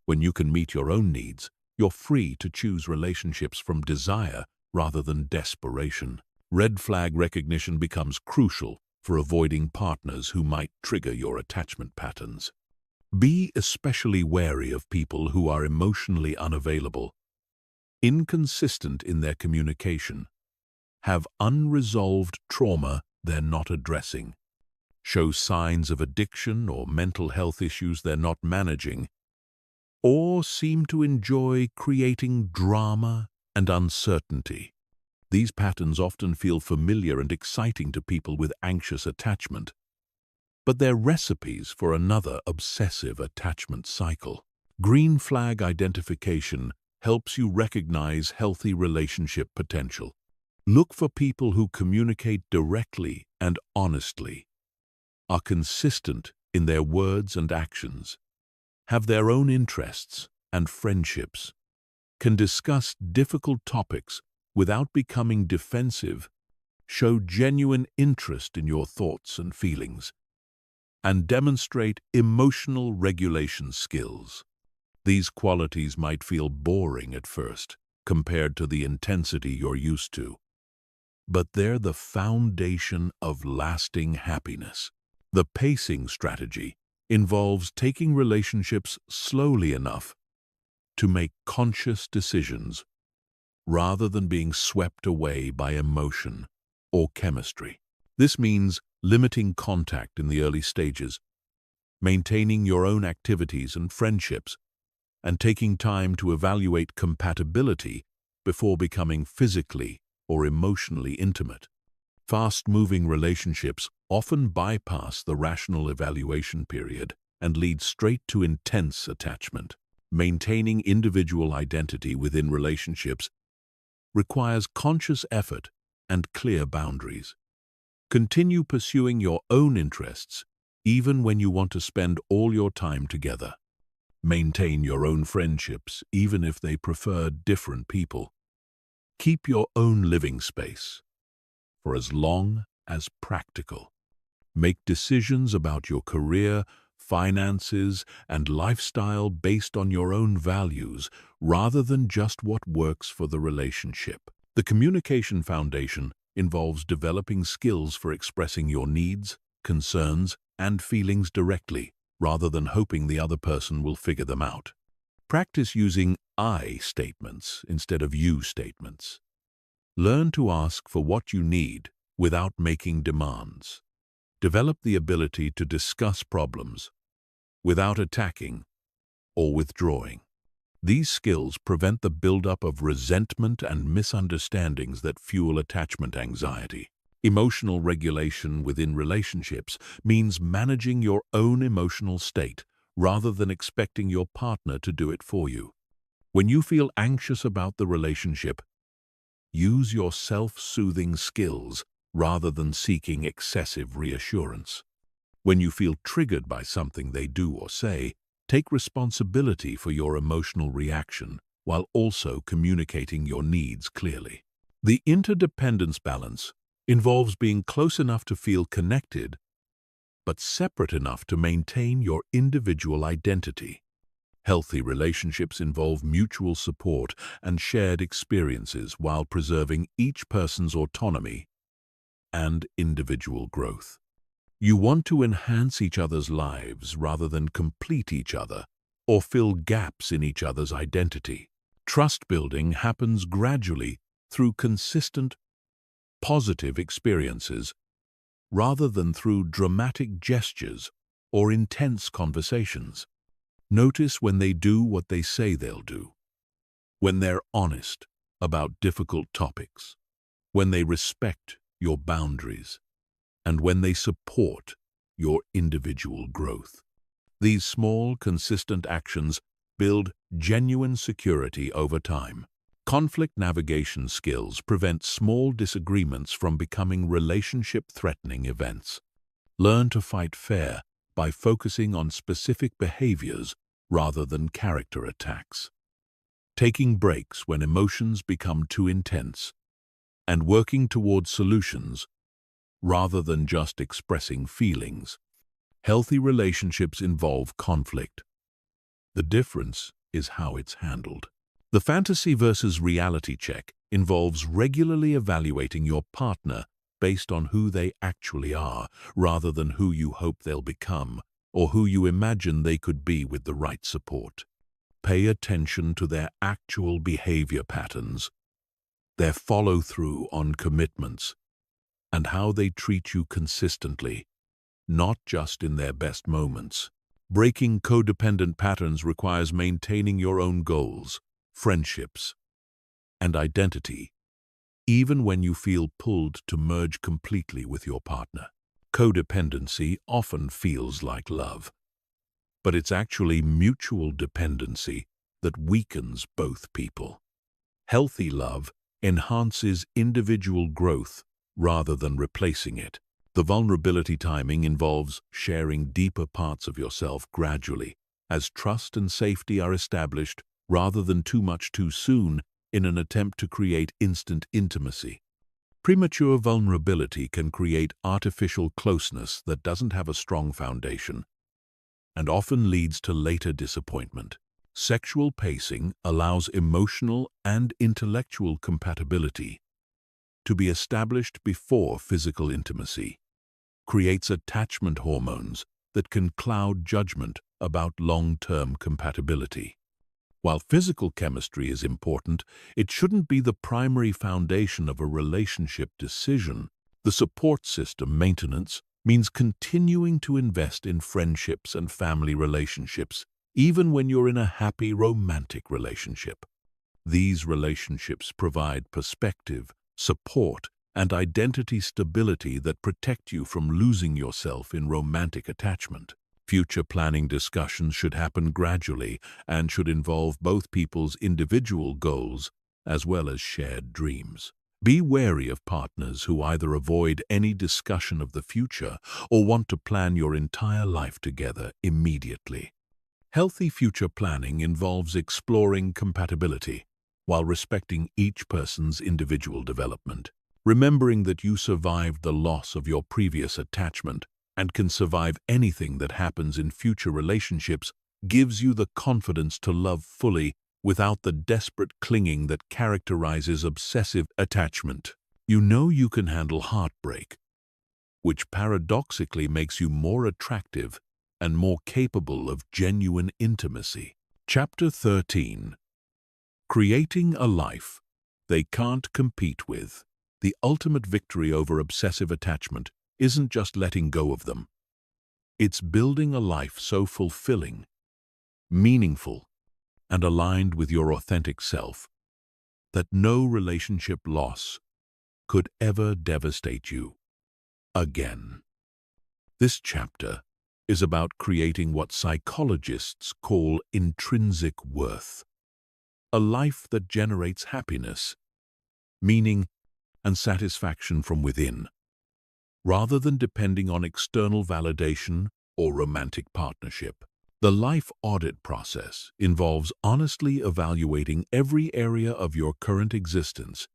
When you can meet your own needs, you're free to choose relationships from desire rather than desperation. Red flag recognition becomes crucial for avoiding partners who might trigger your attachment patterns. Be especially wary of people who are emotionally unavailable, inconsistent in their communication, have unresolved trauma they're not addressing, show signs of addiction or mental health issues they're not managing, or seem to enjoy creating drama and uncertainty. These patterns often feel familiar and exciting to people with anxious attachment, but they're recipes for another obsessive attachment cycle. Green flag identification helps you recognize healthy relationship potential. Look for people who communicate directly and honestly, are consistent in their words and actions, have their own interests and friendships, can discuss difficult topics without becoming defensive, show genuine interest in your thoughts and feelings, and demonstrate emotional regulation skills. These qualities might feel boring at first compared to the intensity you're used to, but they're the foundation of lasting happiness. The pacing strategy involves taking relationships slowly enough to make conscious decisions rather than being swept away by emotion or chemistry. This means limiting contact in the early stages, maintaining your own activities and friendships, and taking time to evaluate compatibility before becoming physically or emotionally intimate. Fast-moving relationships often bypass the rational evaluation period and lead straight to intense attachment. Maintaining individual identity within relationships requires conscious effort and clear boundaries. Continue pursuing your own interests even when you want to spend all your time together. Maintain your own friendships even if they prefer different people. Keep your own living space for as long as practical. Make decisions about your career, finances, and lifestyle based on your own values rather than just what works for the relationship. The communication foundation involves developing skills for expressing your needs, concerns, and feelings directly rather than hoping the other person will figure them out. Practice using I statements instead of you statements. Learn to ask for what you need without making demands. Develop the ability to discuss problems without attacking or withdrawing. These skills prevent the buildup of resentment and misunderstandings that fuel attachment anxiety. Emotional regulation within relationships means managing your own emotional state rather than expecting your partner to do it for you. When you feel anxious about the relationship, use your self-soothing skills rather than seeking excessive reassurance. When you feel triggered by something they do or say, take responsibility for your emotional reaction while also communicating your needs clearly. The interdependence balance involves being close enough to feel connected, but separate enough to maintain your individual identity. Healthy relationships involve mutual support and shared experiences while preserving each person's autonomy and individual growth. You want to enhance each other's lives rather than complete each other or fill gaps in each other's identity. Trust building happens gradually through consistent, positive experiences rather than through dramatic gestures or intense conversations. Notice when they do what they say they'll do, when they're honest about difficult topics, when they respect your boundaries, and when they support your individual growth. These small, consistent actions build genuine security over time. Conflict navigation skills prevent small disagreements from becoming relationship-threatening events. Learn to fight fair by focusing on specific behaviors rather than character attacks. Taking breaks when emotions become too intense, and working towards solutions rather than just expressing feelings. Healthy relationships involve conflict. The difference is how it's handled. The fantasy versus reality check involves regularly evaluating your partner based on who they actually are, rather than who you hope they'll become or who you imagine they could be with the right support. Pay attention to their actual behavior patterns, their follow-through on commitments, and how they treat you consistently, not just in their best moments. Breaking codependent patterns requires maintaining your own goals, friendships, and identity, even when you feel pulled to merge completely with your partner. Codependency often feels like love, but it's actually mutual dependency that weakens both people. Healthy love enhances individual growth rather than replacing it. The vulnerability timing involves sharing deeper parts of yourself gradually, as trust and safety are established rather than too much too soon in an attempt to create instant intimacy. Premature vulnerability can create artificial closeness that doesn't have a strong foundation and often leads to later disappointment. Sexual pacing allows emotional and intellectual compatibility to be established before physical intimacy, creates attachment hormones that can cloud judgment about long-term compatibility. While physical chemistry is important, it shouldn't be the primary foundation of a relationship decision. The support system maintenance means continuing to invest in friendships and family relationships, even when you're in a happy romantic relationship. These relationships provide perspective, support, and identity stability that protect you from losing yourself in romantic attachment. Future planning discussions should happen gradually and should involve both people's individual goals as well as shared dreams. Be wary of partners who either avoid any discussion of the future or want to plan your entire life together immediately. Healthy future planning involves exploring compatibility while respecting each person's individual development. Remembering that you survived the loss of your previous attachment and can survive anything that happens in future relationships gives you the confidence to love fully without the desperate clinging that characterizes obsessive attachment. You know you can handle heartbreak, which paradoxically makes you more attractive and more capable of genuine intimacy. Chapter 13. Creating a life they can't compete with. The ultimate victory over obsessive attachment isn't just letting go of them. It's building a life so fulfilling, meaningful, and aligned with your authentic self that no relationship loss could ever devastate you again. This chapter is about creating what psychologists call intrinsic worth, a life that generates happiness, meaning, and satisfaction from within, rather than depending on external validation or romantic partnership. The life audit process involves honestly evaluating every area of your current existence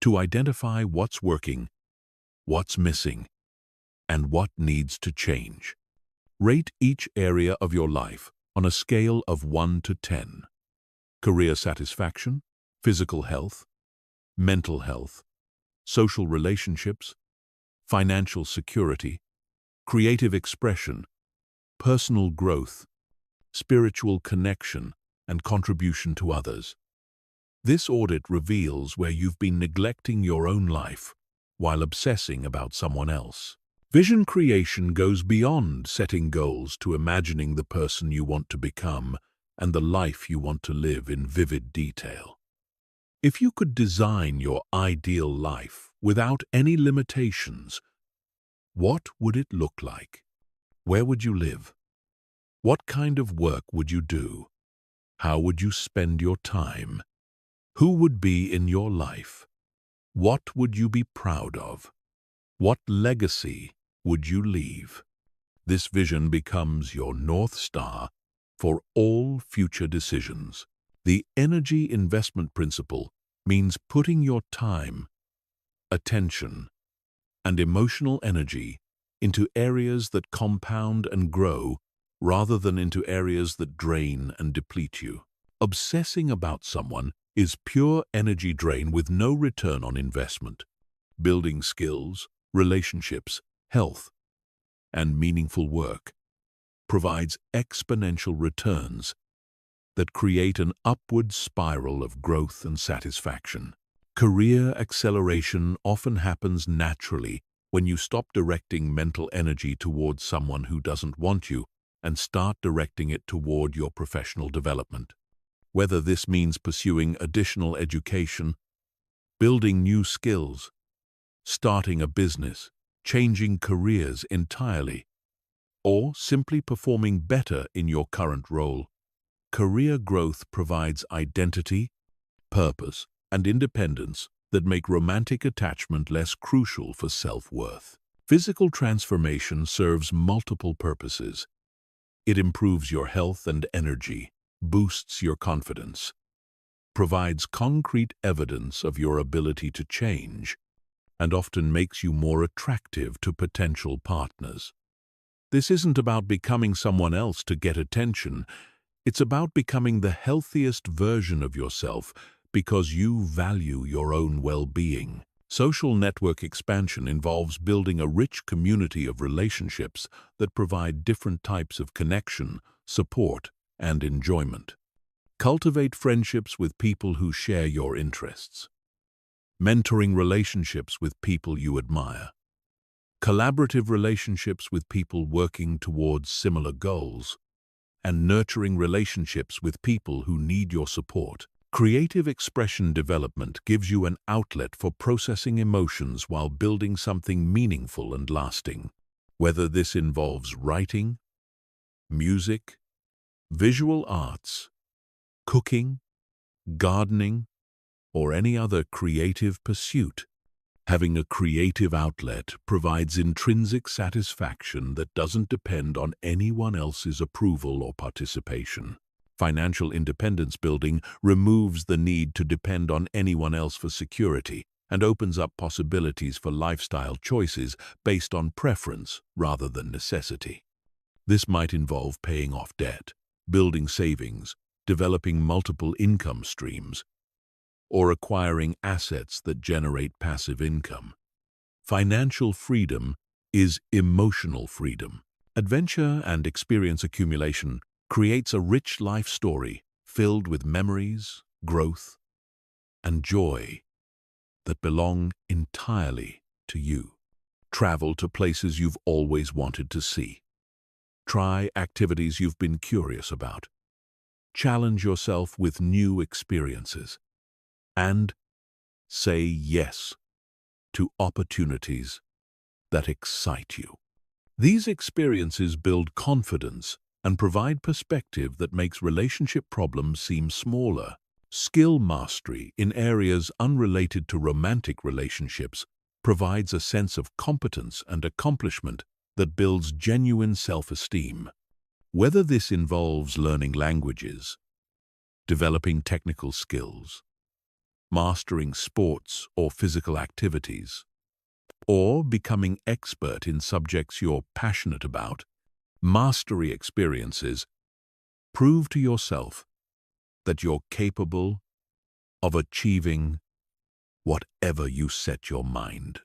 to identify what's working, what's missing, and what needs to change. Rate each area of your life on a scale of 1 to 10. Career satisfaction, physical health, mental health, social relationships, financial security, creative expression, personal growth, spiritual connection, and contribution to others. This audit reveals where you've been neglecting your own life while obsessing about someone else. Vision creation goes beyond setting goals to imagining the person you want to become and the life you want to live in vivid detail. If you could design your ideal life without any limitations, what would it look like? Where would you live? What kind of work would you do? How would you spend your time? Who would be in your life? What would you be proud of? What legacy would you leave? This vision becomes your North Star for all future decisions. The energy investment principle means putting your time, attention, and emotional energy into areas that compound and grow rather than into areas that drain and deplete you. Obsessing about someone is pure energy drain with no return on investment. Building skills, relationships, health, and meaningful work provides exponential returns that create an upward spiral of growth and satisfaction. Career acceleration often happens naturally when you stop directing mental energy towards someone who doesn't want you and start directing it toward your professional development. Whether this means pursuing additional education, building new skills, starting a business, changing careers entirely, or simply performing better in your current role, career growth provides identity, purpose, and independence that make romantic attachment less crucial for self-worth. Physical transformation serves multiple purposes. It improves your health and energy, boosts your confidence, provides concrete evidence of your ability to change, and often makes you more attractive to potential partners. This isn't about becoming someone else to get attention. It's about becoming the healthiest version of yourself because you value your own well-being. Social network expansion involves building a rich community of relationships that provide different types of connection, support, and enjoyment. Cultivate friendships with people who share your interests. Mentoring relationships with people you admire. Collaborative relationships with people working towards similar goals. And nurturing relationships with people who need your support. Creative expression development gives you an outlet for processing emotions while building something meaningful and lasting. Whether this involves writing, music, visual arts, cooking, gardening, or any other creative pursuit, having a creative outlet provides intrinsic satisfaction that doesn't depend on anyone else's approval or participation. Financial independence building removes the need to depend on anyone else for security and opens up possibilities for lifestyle choices based on preference rather than necessity. This might involve paying off debt, building savings, developing multiple income streams, or acquiring assets that generate passive income. Financial freedom is emotional freedom. Adventure and experience accumulation creates a rich life story filled with memories, growth, and joy that belong entirely to you. Travel to places you've always wanted to see. Try activities you've been curious about. Challenge yourself with new experiences. And say yes to opportunities that excite you. These experiences build confidence and provide perspective that makes relationship problems seem smaller. Skill mastery in areas unrelated to romantic relationships provides a sense of competence and accomplishment that builds genuine self-esteem. Whether this involves learning languages, developing technical skills, mastering sports or physical activities, or becoming expert in subjects you're passionate about, mastery experiences prove to yourself that you're capable of achieving whatever you set your mind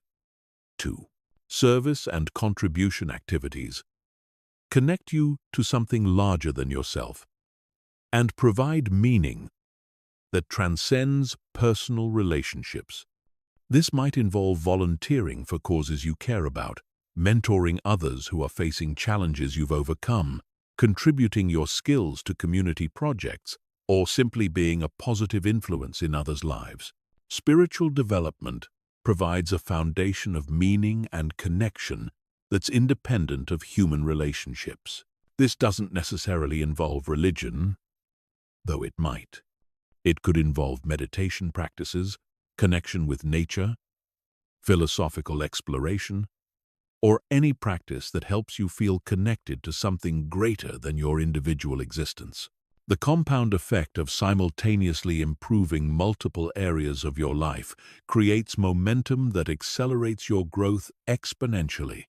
to. Service and contribution activities connect you to something larger than yourself and provide meaning that transcends personal relationships. This might involve volunteering for causes you care about, mentoring others who are facing challenges you've overcome, contributing your skills to community projects, or simply being a positive influence in others' lives. Spiritual development provides a foundation of meaning and connection that's independent of human relationships. This doesn't necessarily involve religion, though it might. It could involve meditation practices, connection with nature, philosophical exploration, or any practice that helps you feel connected to something greater than your individual existence. The compound effect of simultaneously improving multiple areas of your life creates momentum that accelerates your growth exponentially.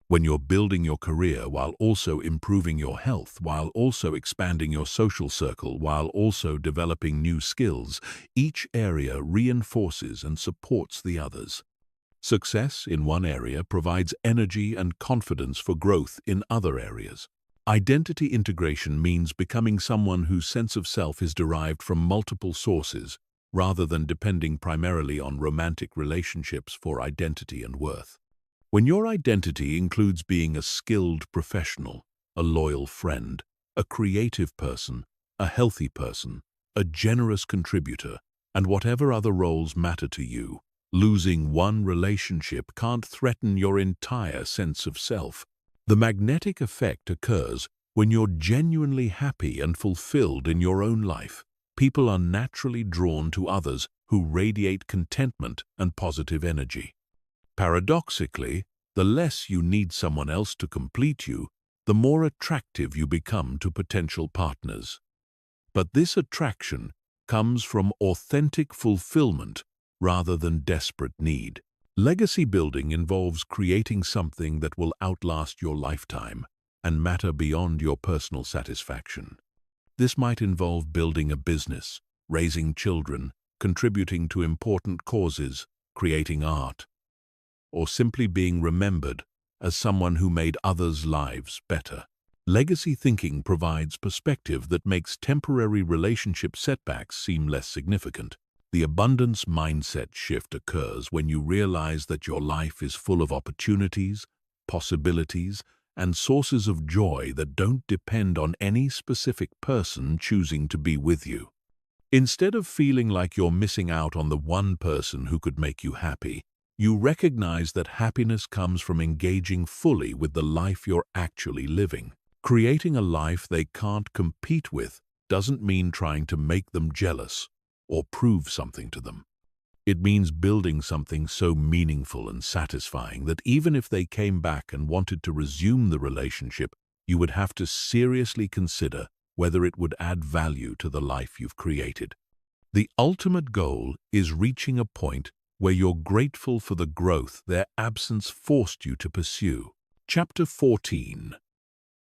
When you're building your career while also improving your health, while also expanding your social circle, while also developing new skills, each area reinforces and supports the others. Success in one area provides energy and confidence for growth in other areas. Identity integration means becoming someone whose sense of self is derived from multiple sources, rather than depending primarily on romantic relationships for identity and worth. When your identity includes being a skilled professional, a loyal friend, a creative person, a healthy person, a generous contributor, and whatever other roles matter to you, losing one relationship can't threaten your entire sense of self. The magnetic effect occurs when you're genuinely happy and fulfilled in your own life. People are naturally drawn to others who radiate contentment and positive energy. Paradoxically, the less you need someone else to complete you, the more attractive you become to potential partners. But this attraction comes from authentic fulfillment rather than desperate need. Legacy building involves creating something that will outlast your lifetime and matter beyond your personal satisfaction. This might involve building a business, raising children, contributing to important causes, creating art, or simply being remembered as someone who made others' lives better. Legacy thinking provides perspective that makes temporary relationship setbacks seem less significant. The abundance mindset shift occurs when you realize that your life is full of opportunities, possibilities, and sources of joy that don't depend on any specific person choosing to be with you. Instead of feeling like you're missing out on the one person who could make you happy, you recognize that happiness comes from engaging fully with the life you're actually living. Creating a life they can't compete with doesn't mean trying to make them jealous or prove something to them. It means building something so meaningful and satisfying that even if they came back and wanted to resume the relationship, you would have to seriously consider whether it would add value to the life you've created. The ultimate goal is reaching a point where you're grateful for the growth their absence forced you to pursue. Chapter 14.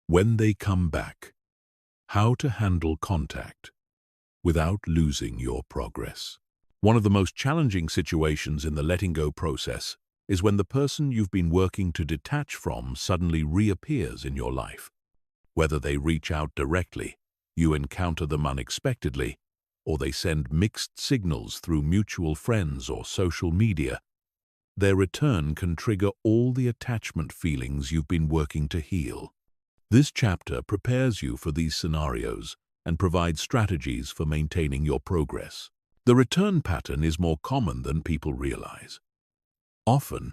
When they come back. How to handle contact without losing your progress. One of the most challenging situations in the letting go process is when the person you've been working to detach from suddenly reappears in your life. Whether they reach out directly, you encounter them unexpectedly, or they send mixed signals through mutual friends or social media, their return can trigger all the attachment feelings you've been working to heal. This chapter prepares you for these scenarios and provides strategies for maintaining your progress. The return pattern is more common than people realize. Often,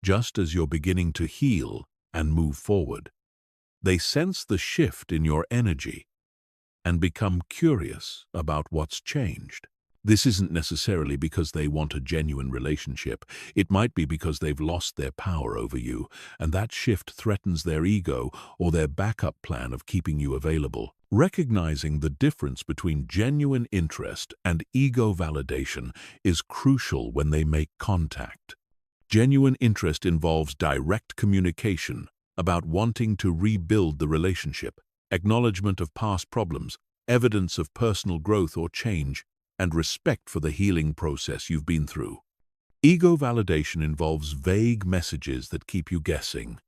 just as you're beginning to heal and move forward, they sense the shift in your energy and become curious about what's changed. This isn't necessarily because they want a genuine relationship. It might be because they've lost their power over you, and that shift threatens their ego or their backup plan of keeping you available. Recognizing the difference between genuine interest and ego validation is crucial when they make contact. Genuine interest involves direct communication about wanting to rebuild the relationship, acknowledgement of past problems, evidence of personal growth or change, and respect for the healing process you've been through. Ego validation involves vague messages that keep you guessing,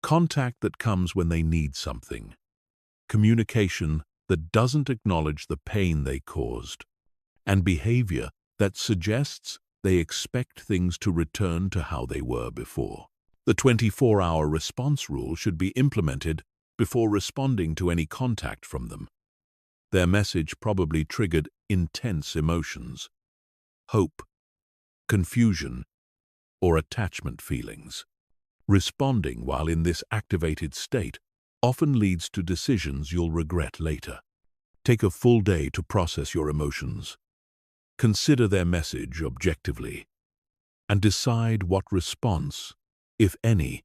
contact that comes when they need something, communication that doesn't acknowledge the pain they caused, and behavior that suggests they expect things to return to how they were before. The 24-hour response rule should be implemented before responding to any contact from them. Their message probably triggered intense emotions, hope, confusion, or attachment feelings. Responding while in this activated state often leads to decisions you'll regret later. Take a full day to process your emotions. Consider their message objectively and decide what response, if any,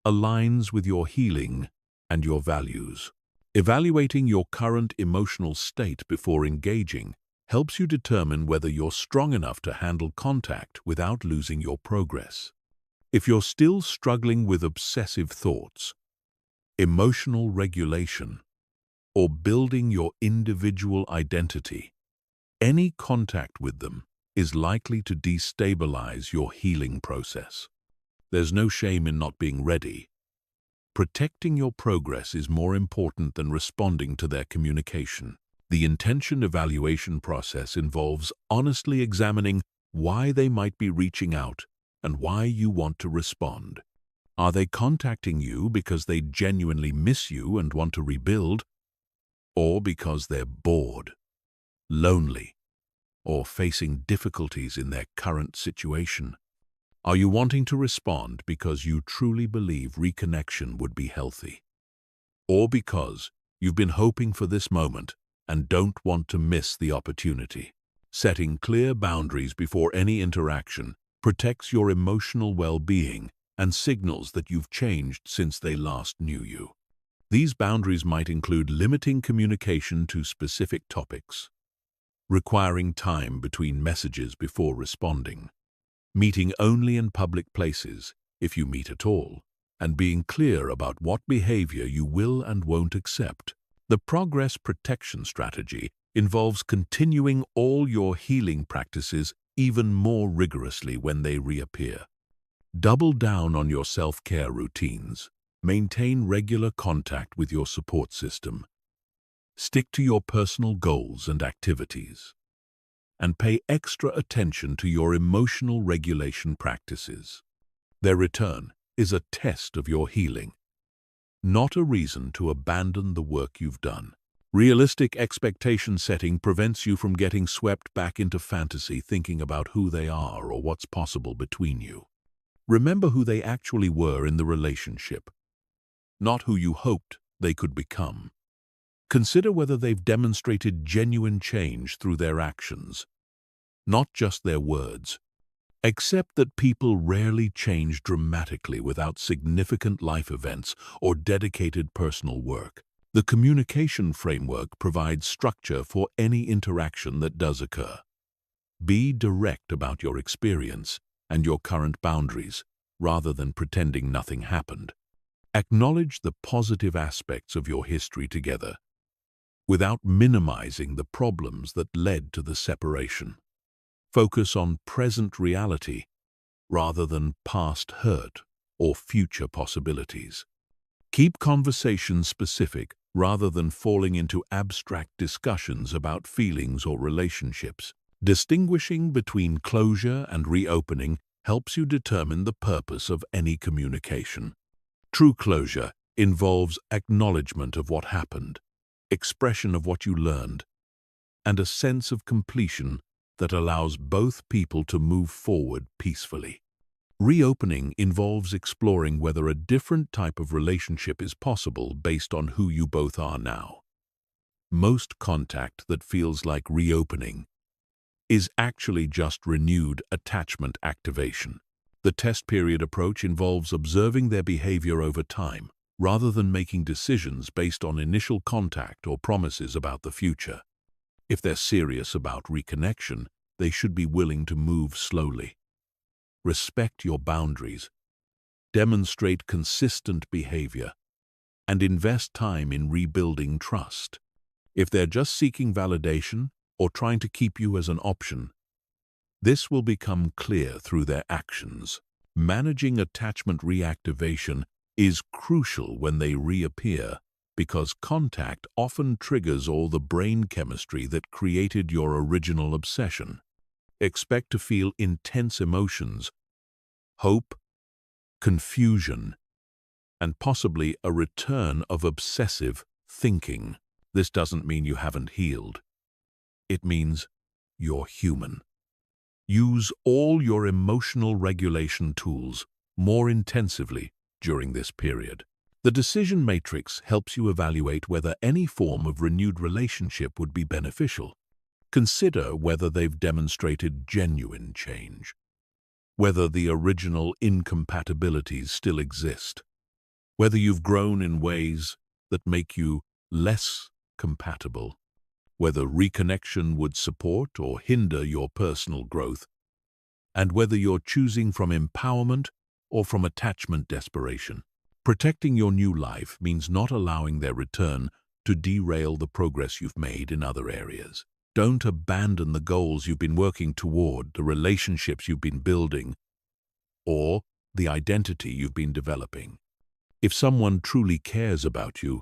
aligns with your healing and your values. Evaluating your current emotional state before engaging helps you determine whether you're strong enough to handle contact without losing your progress. If you're still struggling with obsessive thoughts, emotional regulation, or building your individual identity, any contact with them is likely to destabilize your healing process. There's no shame in not being ready. Protecting your progress is more important than responding to their communication. The intention evaluation process involves honestly examining why they might be reaching out and why you want to respond. Are they contacting you because they genuinely miss you and want to rebuild, or because they're bored, lonely, or facing difficulties in their current situation? Are you wanting to respond because you truly believe reconnection would be healthy, or because you've been hoping for this moment and don't want to miss the opportunity? Setting clear boundaries before any interaction protects your emotional well-being and signals that you've changed since they last knew you. These boundaries might include limiting communication to specific topics, requiring time between messages before responding, meeting only in public places, if you meet at all, and being clear about what behavior you will and won't accept. The progress protection strategy involves continuing all your healing practices even more rigorously when they reappear. Double down on your self-care routines. Maintain regular contact with your support system. Stick to your personal goals and activities, and pay extra attention to your emotional regulation practices. Their return is a test of your healing, not a reason to abandon the work you've done. Realistic expectation setting prevents you from getting swept back into fantasy thinking about who they are or what's possible between you. Remember who they actually were in the relationship, not who you hoped they could become. Consider whether they've demonstrated genuine change through their actions, not just their words. Accept that people rarely change dramatically without significant life events or dedicated personal work. The communication framework provides structure for any interaction that does occur. Be direct about your experience and your current boundaries, rather than pretending nothing happened. Acknowledge the positive aspects of your history together, without minimizing the problems that led to the separation. Focus on present reality rather than past hurt or future possibilities. Keep conversations specific rather than falling into abstract discussions about feelings or relationships. Distinguishing between closure and reopening helps you determine the purpose of any communication. True closure involves acknowledgement of what happened, expression of what you learned, and a sense of completion that allows both people to move forward peacefully. Reopening involves exploring whether a different type of relationship is possible based on who you both are now. Most contact that feels like reopening is actually just renewed attachment activation. The test period approach involves observing their behavior over time, rather than making decisions based on initial contact or promises about the future. If they're serious about reconnection, they should be willing to move slowly. Respect your boundaries, demonstrate consistent behavior, and invest time in rebuilding trust. If they're just seeking validation or trying to keep you as an option, this will become clear through their actions. Managing attachment reactivation is crucial when they reappear, because contact often triggers all the brain chemistry that created your original obsession. Expect to feel intense emotions, hope, confusion, and possibly a return of obsessive thinking. This doesn't mean you haven't healed. It means you're human. Use all your emotional regulation tools more intensively during this period. The decision matrix helps you evaluate whether any form of renewed relationship would be beneficial. Consider whether they've demonstrated genuine change, whether the original incompatibilities still exist, whether you've grown in ways that make you less compatible, whether reconnection would support or hinder your personal growth, and whether you're choosing from empowerment or from attachment desperation. Protecting your new life means not allowing their return to derail the progress you've made in other areas. Don't abandon the goals you've been working toward, the relationships you've been building, or the identity you've been developing. If someone truly cares about you,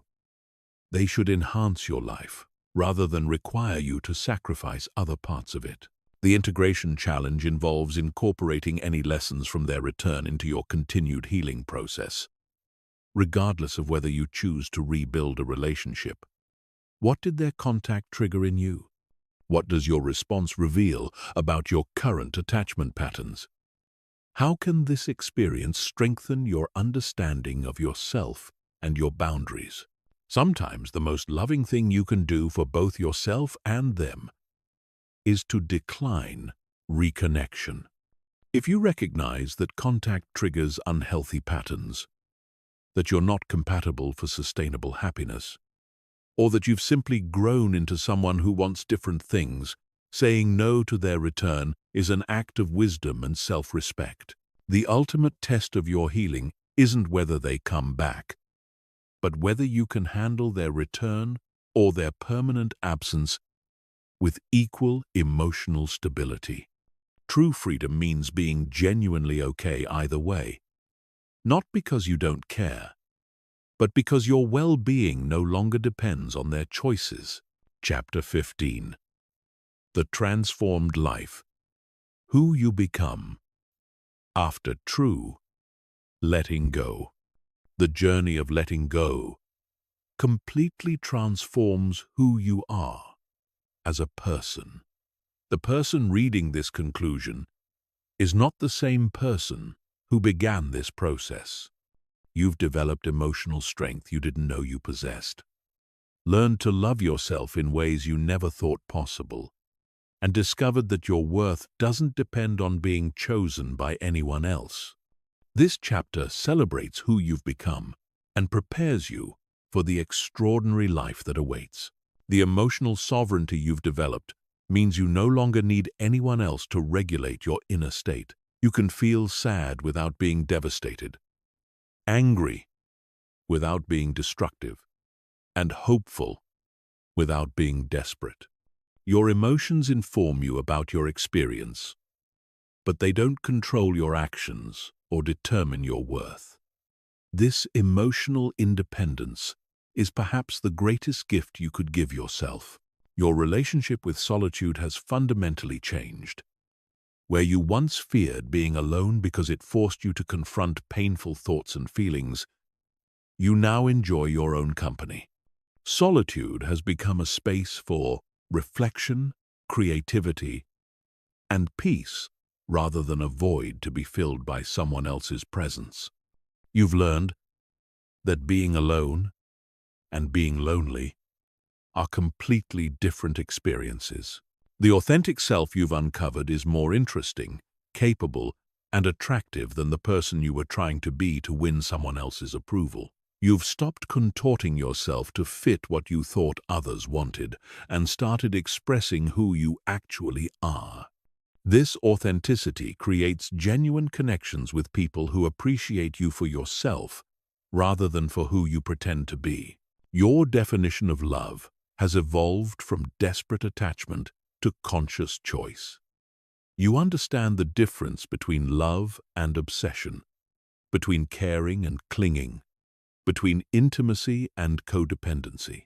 they should enhance your life rather than require you to sacrifice other parts of it. The integration challenge involves incorporating any lessons from their return into your continued healing process. Regardless of whether you choose to rebuild a relationship, what did their contact trigger in you? What does your response reveal about your current attachment patterns? How can this experience strengthen your understanding of yourself and your boundaries? Sometimes the most loving thing you can do for both yourself and them is to decline reconnection. If you recognize that contact triggers unhealthy patterns, that you're not compatible for sustainable happiness, or that you've simply grown into someone who wants different things, saying no to their return is an act of wisdom and self-respect. The ultimate test of your healing isn't whether they come back, but whether you can handle their return or their permanent absence with equal emotional stability. True freedom means being genuinely okay either way, not because you don't care, but because your well-being no longer depends on their choices. Chapter 15. The Transformed Life. Who you become after true letting go. The journey of letting go completely transforms who you are as a person. The person reading this conclusion is not the same person who began this process. You've developed emotional strength you didn't know you possessed, learned to love yourself in ways you never thought possible, and discovered that your worth doesn't depend on being chosen by anyone else. This chapter celebrates who you've become and prepares you for the extraordinary life that awaits. The emotional sovereignty you've developed means you no longer need anyone else to regulate your inner state. You can feel sad without being devastated, angry without being destructive, and hopeful without being desperate. Your emotions inform you about your experience, but they don't control your actions or determine your worth. This emotional independence is perhaps the greatest gift you could give yourself. Your relationship with solitude has fundamentally changed. Where you once feared being alone because it forced you to confront painful thoughts and feelings, you now enjoy your own company. Solitude has become a space for reflection, creativity, and peace, rather than a void to be filled by someone else's presence. You've learned that being alone and being lonely are completely different experiences. The authentic self you've uncovered is more interesting, capable, and attractive than the person you were trying to be to win someone else's approval. You've stopped contorting yourself to fit what you thought others wanted and started expressing who you actually are. This authenticity creates genuine connections with people who appreciate you for yourself rather than for who you pretend to be. Your definition of love has evolved from desperate attachment to conscious choice. You understand the difference between love and obsession, between caring and clinging, between intimacy and codependency.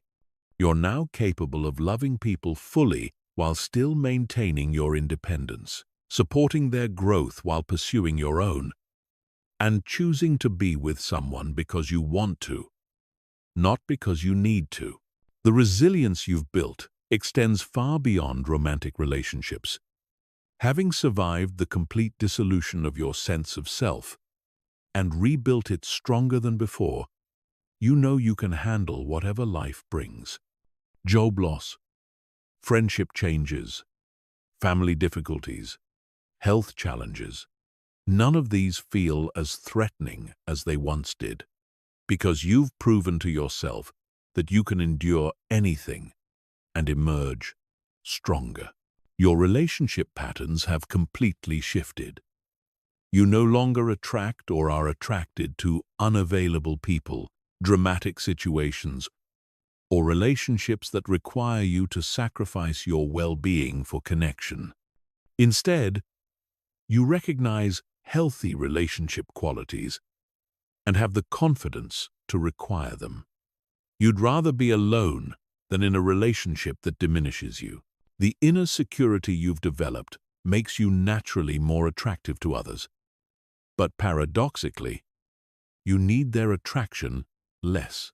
You're now capable of loving people fully while still maintaining your independence, supporting their growth while pursuing your own, and choosing to be with someone because you want to, not because you need to. The resilience you've built extends far beyond romantic relationships. Having survived the complete dissolution of your sense of self and rebuilt it stronger than before, you know you can handle whatever life brings. Job loss, friendship changes, family difficulties, health challenges. None of these feel as threatening as they once did, because you've proven to yourself that you can endure anything and emerge stronger. Your relationship patterns have completely shifted. You no longer attract or are attracted to unavailable people, dramatic situations, or relationships that require you to sacrifice your well-being for connection. Instead, you recognize healthy relationship qualities and have the confidence to require them. You'd rather be alone than in a relationship that diminishes you. The inner security you've developed makes you naturally more attractive to others. But paradoxically, you need their attraction less.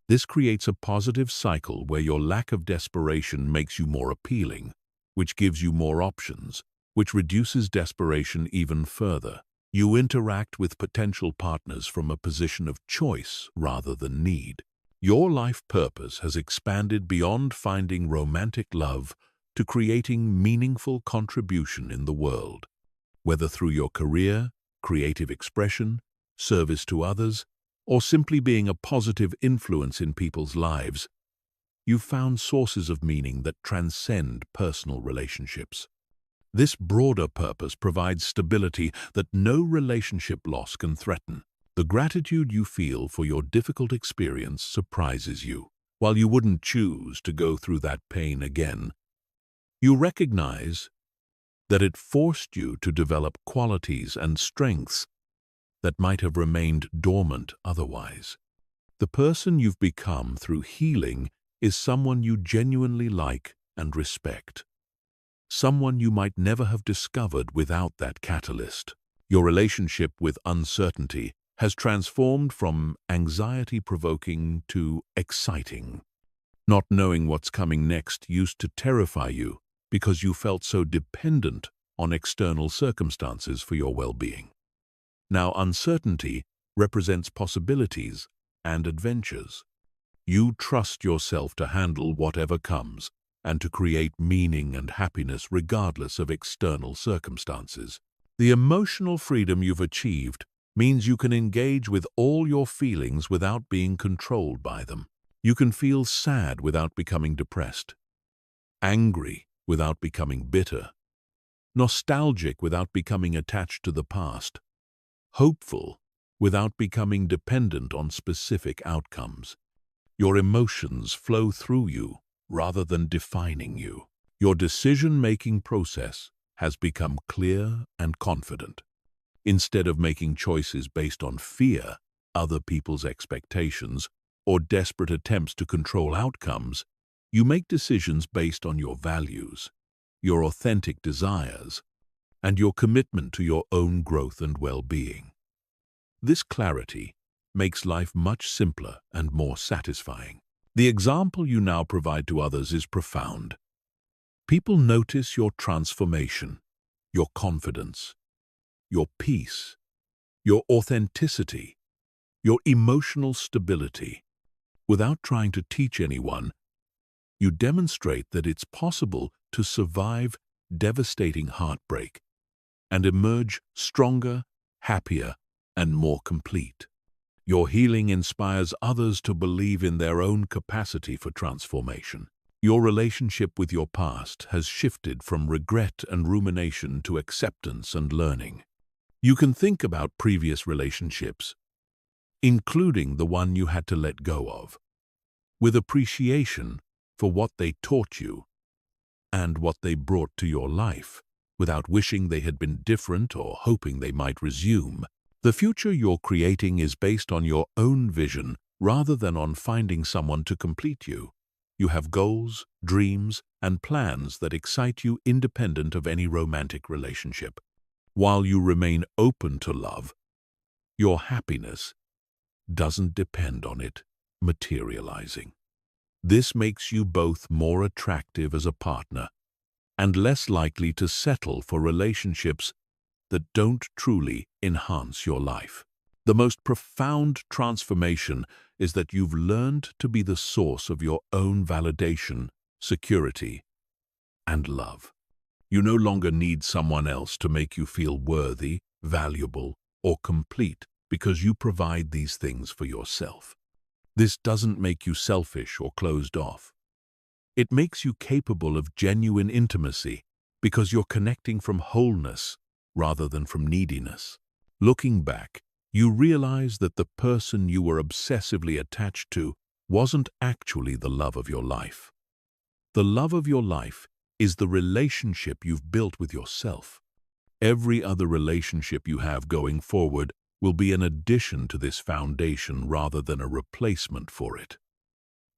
This creates a positive cycle where your lack of desperation makes you more appealing, which gives you more options, which reduces desperation even further. You interact with potential partners from a position of choice rather than need. Your life purpose has expanded beyond finding romantic love to creating meaningful contribution in the world. Whether through your career, creative expression, service to others, or simply being a positive influence in people's lives, you've found sources of meaning that transcend personal relationships. This broader purpose provides stability that no relationship loss can threaten. The gratitude you feel for your difficult experience surprises you. While you wouldn't choose to go through that pain again, you recognize that it forced you to develop qualities and strengths that might have remained dormant otherwise. The person you've become through healing is someone you genuinely like and respect. Someone you might never have discovered without that catalyst. Your relationship with uncertainty has transformed from anxiety-provoking to exciting. Not knowing what's coming next used to terrify you because you felt so dependent on external circumstances for your well-being. Now uncertainty represents possibilities and adventures. You trust yourself to handle whatever comes and to create meaning and happiness regardless of external circumstances. The emotional freedom you've achieved means you can engage with all your feelings without being controlled by them. You can feel sad without becoming depressed, angry without becoming bitter, nostalgic without becoming attached to the past, hopeful without becoming dependent on specific outcomes. Your emotions flow through you rather than defining you. Your decision-making process has become clear and confident. Instead of making choices based on fear, other people's expectations or desperate attempts to control outcomes, you make decisions based on your values, your authentic desires, and your commitment to your own growth and well-being. This clarity makes life much simpler and more satisfying. The example you now provide to others is profound. People notice your transformation, your confidence, your peace, your authenticity, your emotional stability. Without trying to teach anyone, you demonstrate that it's possible to survive devastating heartbreak and emerge stronger, happier, and more complete. Your healing inspires others to believe in their own capacity for transformation. Your relationship with your past has shifted from regret and rumination to acceptance and learning. You can think about previous relationships, including the one you had to let go of, with appreciation for what they taught you and what they brought to your life, without wishing they had been different or hoping they might resume. The future you're creating is based on your own vision rather than on finding someone to complete you. You have goals, dreams, and plans that excite you independent of any romantic relationship. While you remain open to love, your happiness doesn't depend on it materializing. This makes you both more attractive as a partner and less likely to settle for relationships that don't truly enhance your life. The most profound transformation is that you've learned to be the source of your own validation, security, and love. You no longer need someone else to make you feel worthy, valuable, or complete because you provide these things for yourself. This doesn't make you selfish or closed off. It makes you capable of genuine intimacy because you're connecting from wholeness rather than from neediness. Looking back, you realize that the person you were obsessively attached to wasn't actually the love of your life. The love of your life is the relationship you've built with yourself. Every other relationship you have going forward will be an addition to this foundation rather than a replacement for it.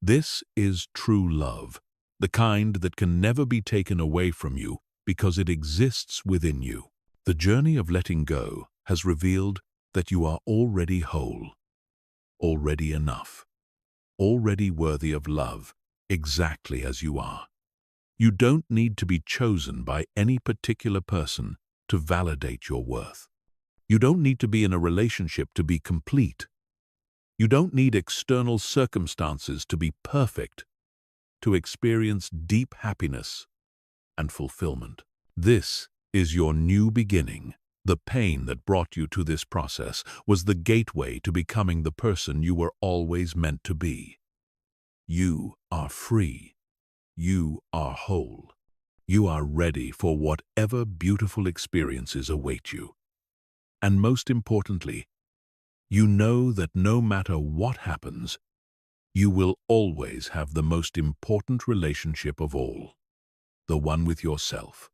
This is true love, the kind that can never be taken away from you because it exists within you. The journey of letting go has revealed that you are already whole, already enough, already worthy of love, exactly as you are. You don't need to be chosen by any particular person to validate your worth. You don't need to be in a relationship to be complete. You don't need external circumstances to be perfect to experience deep happiness and fulfillment. This is your new beginning. The pain that brought you to this process was the gateway to becoming the person you were always meant to be. You are free. You are whole. You are ready for whatever beautiful experiences await you. And most importantly, you know that no matter what happens, you will always have the most important relationship of all, the one with yourself.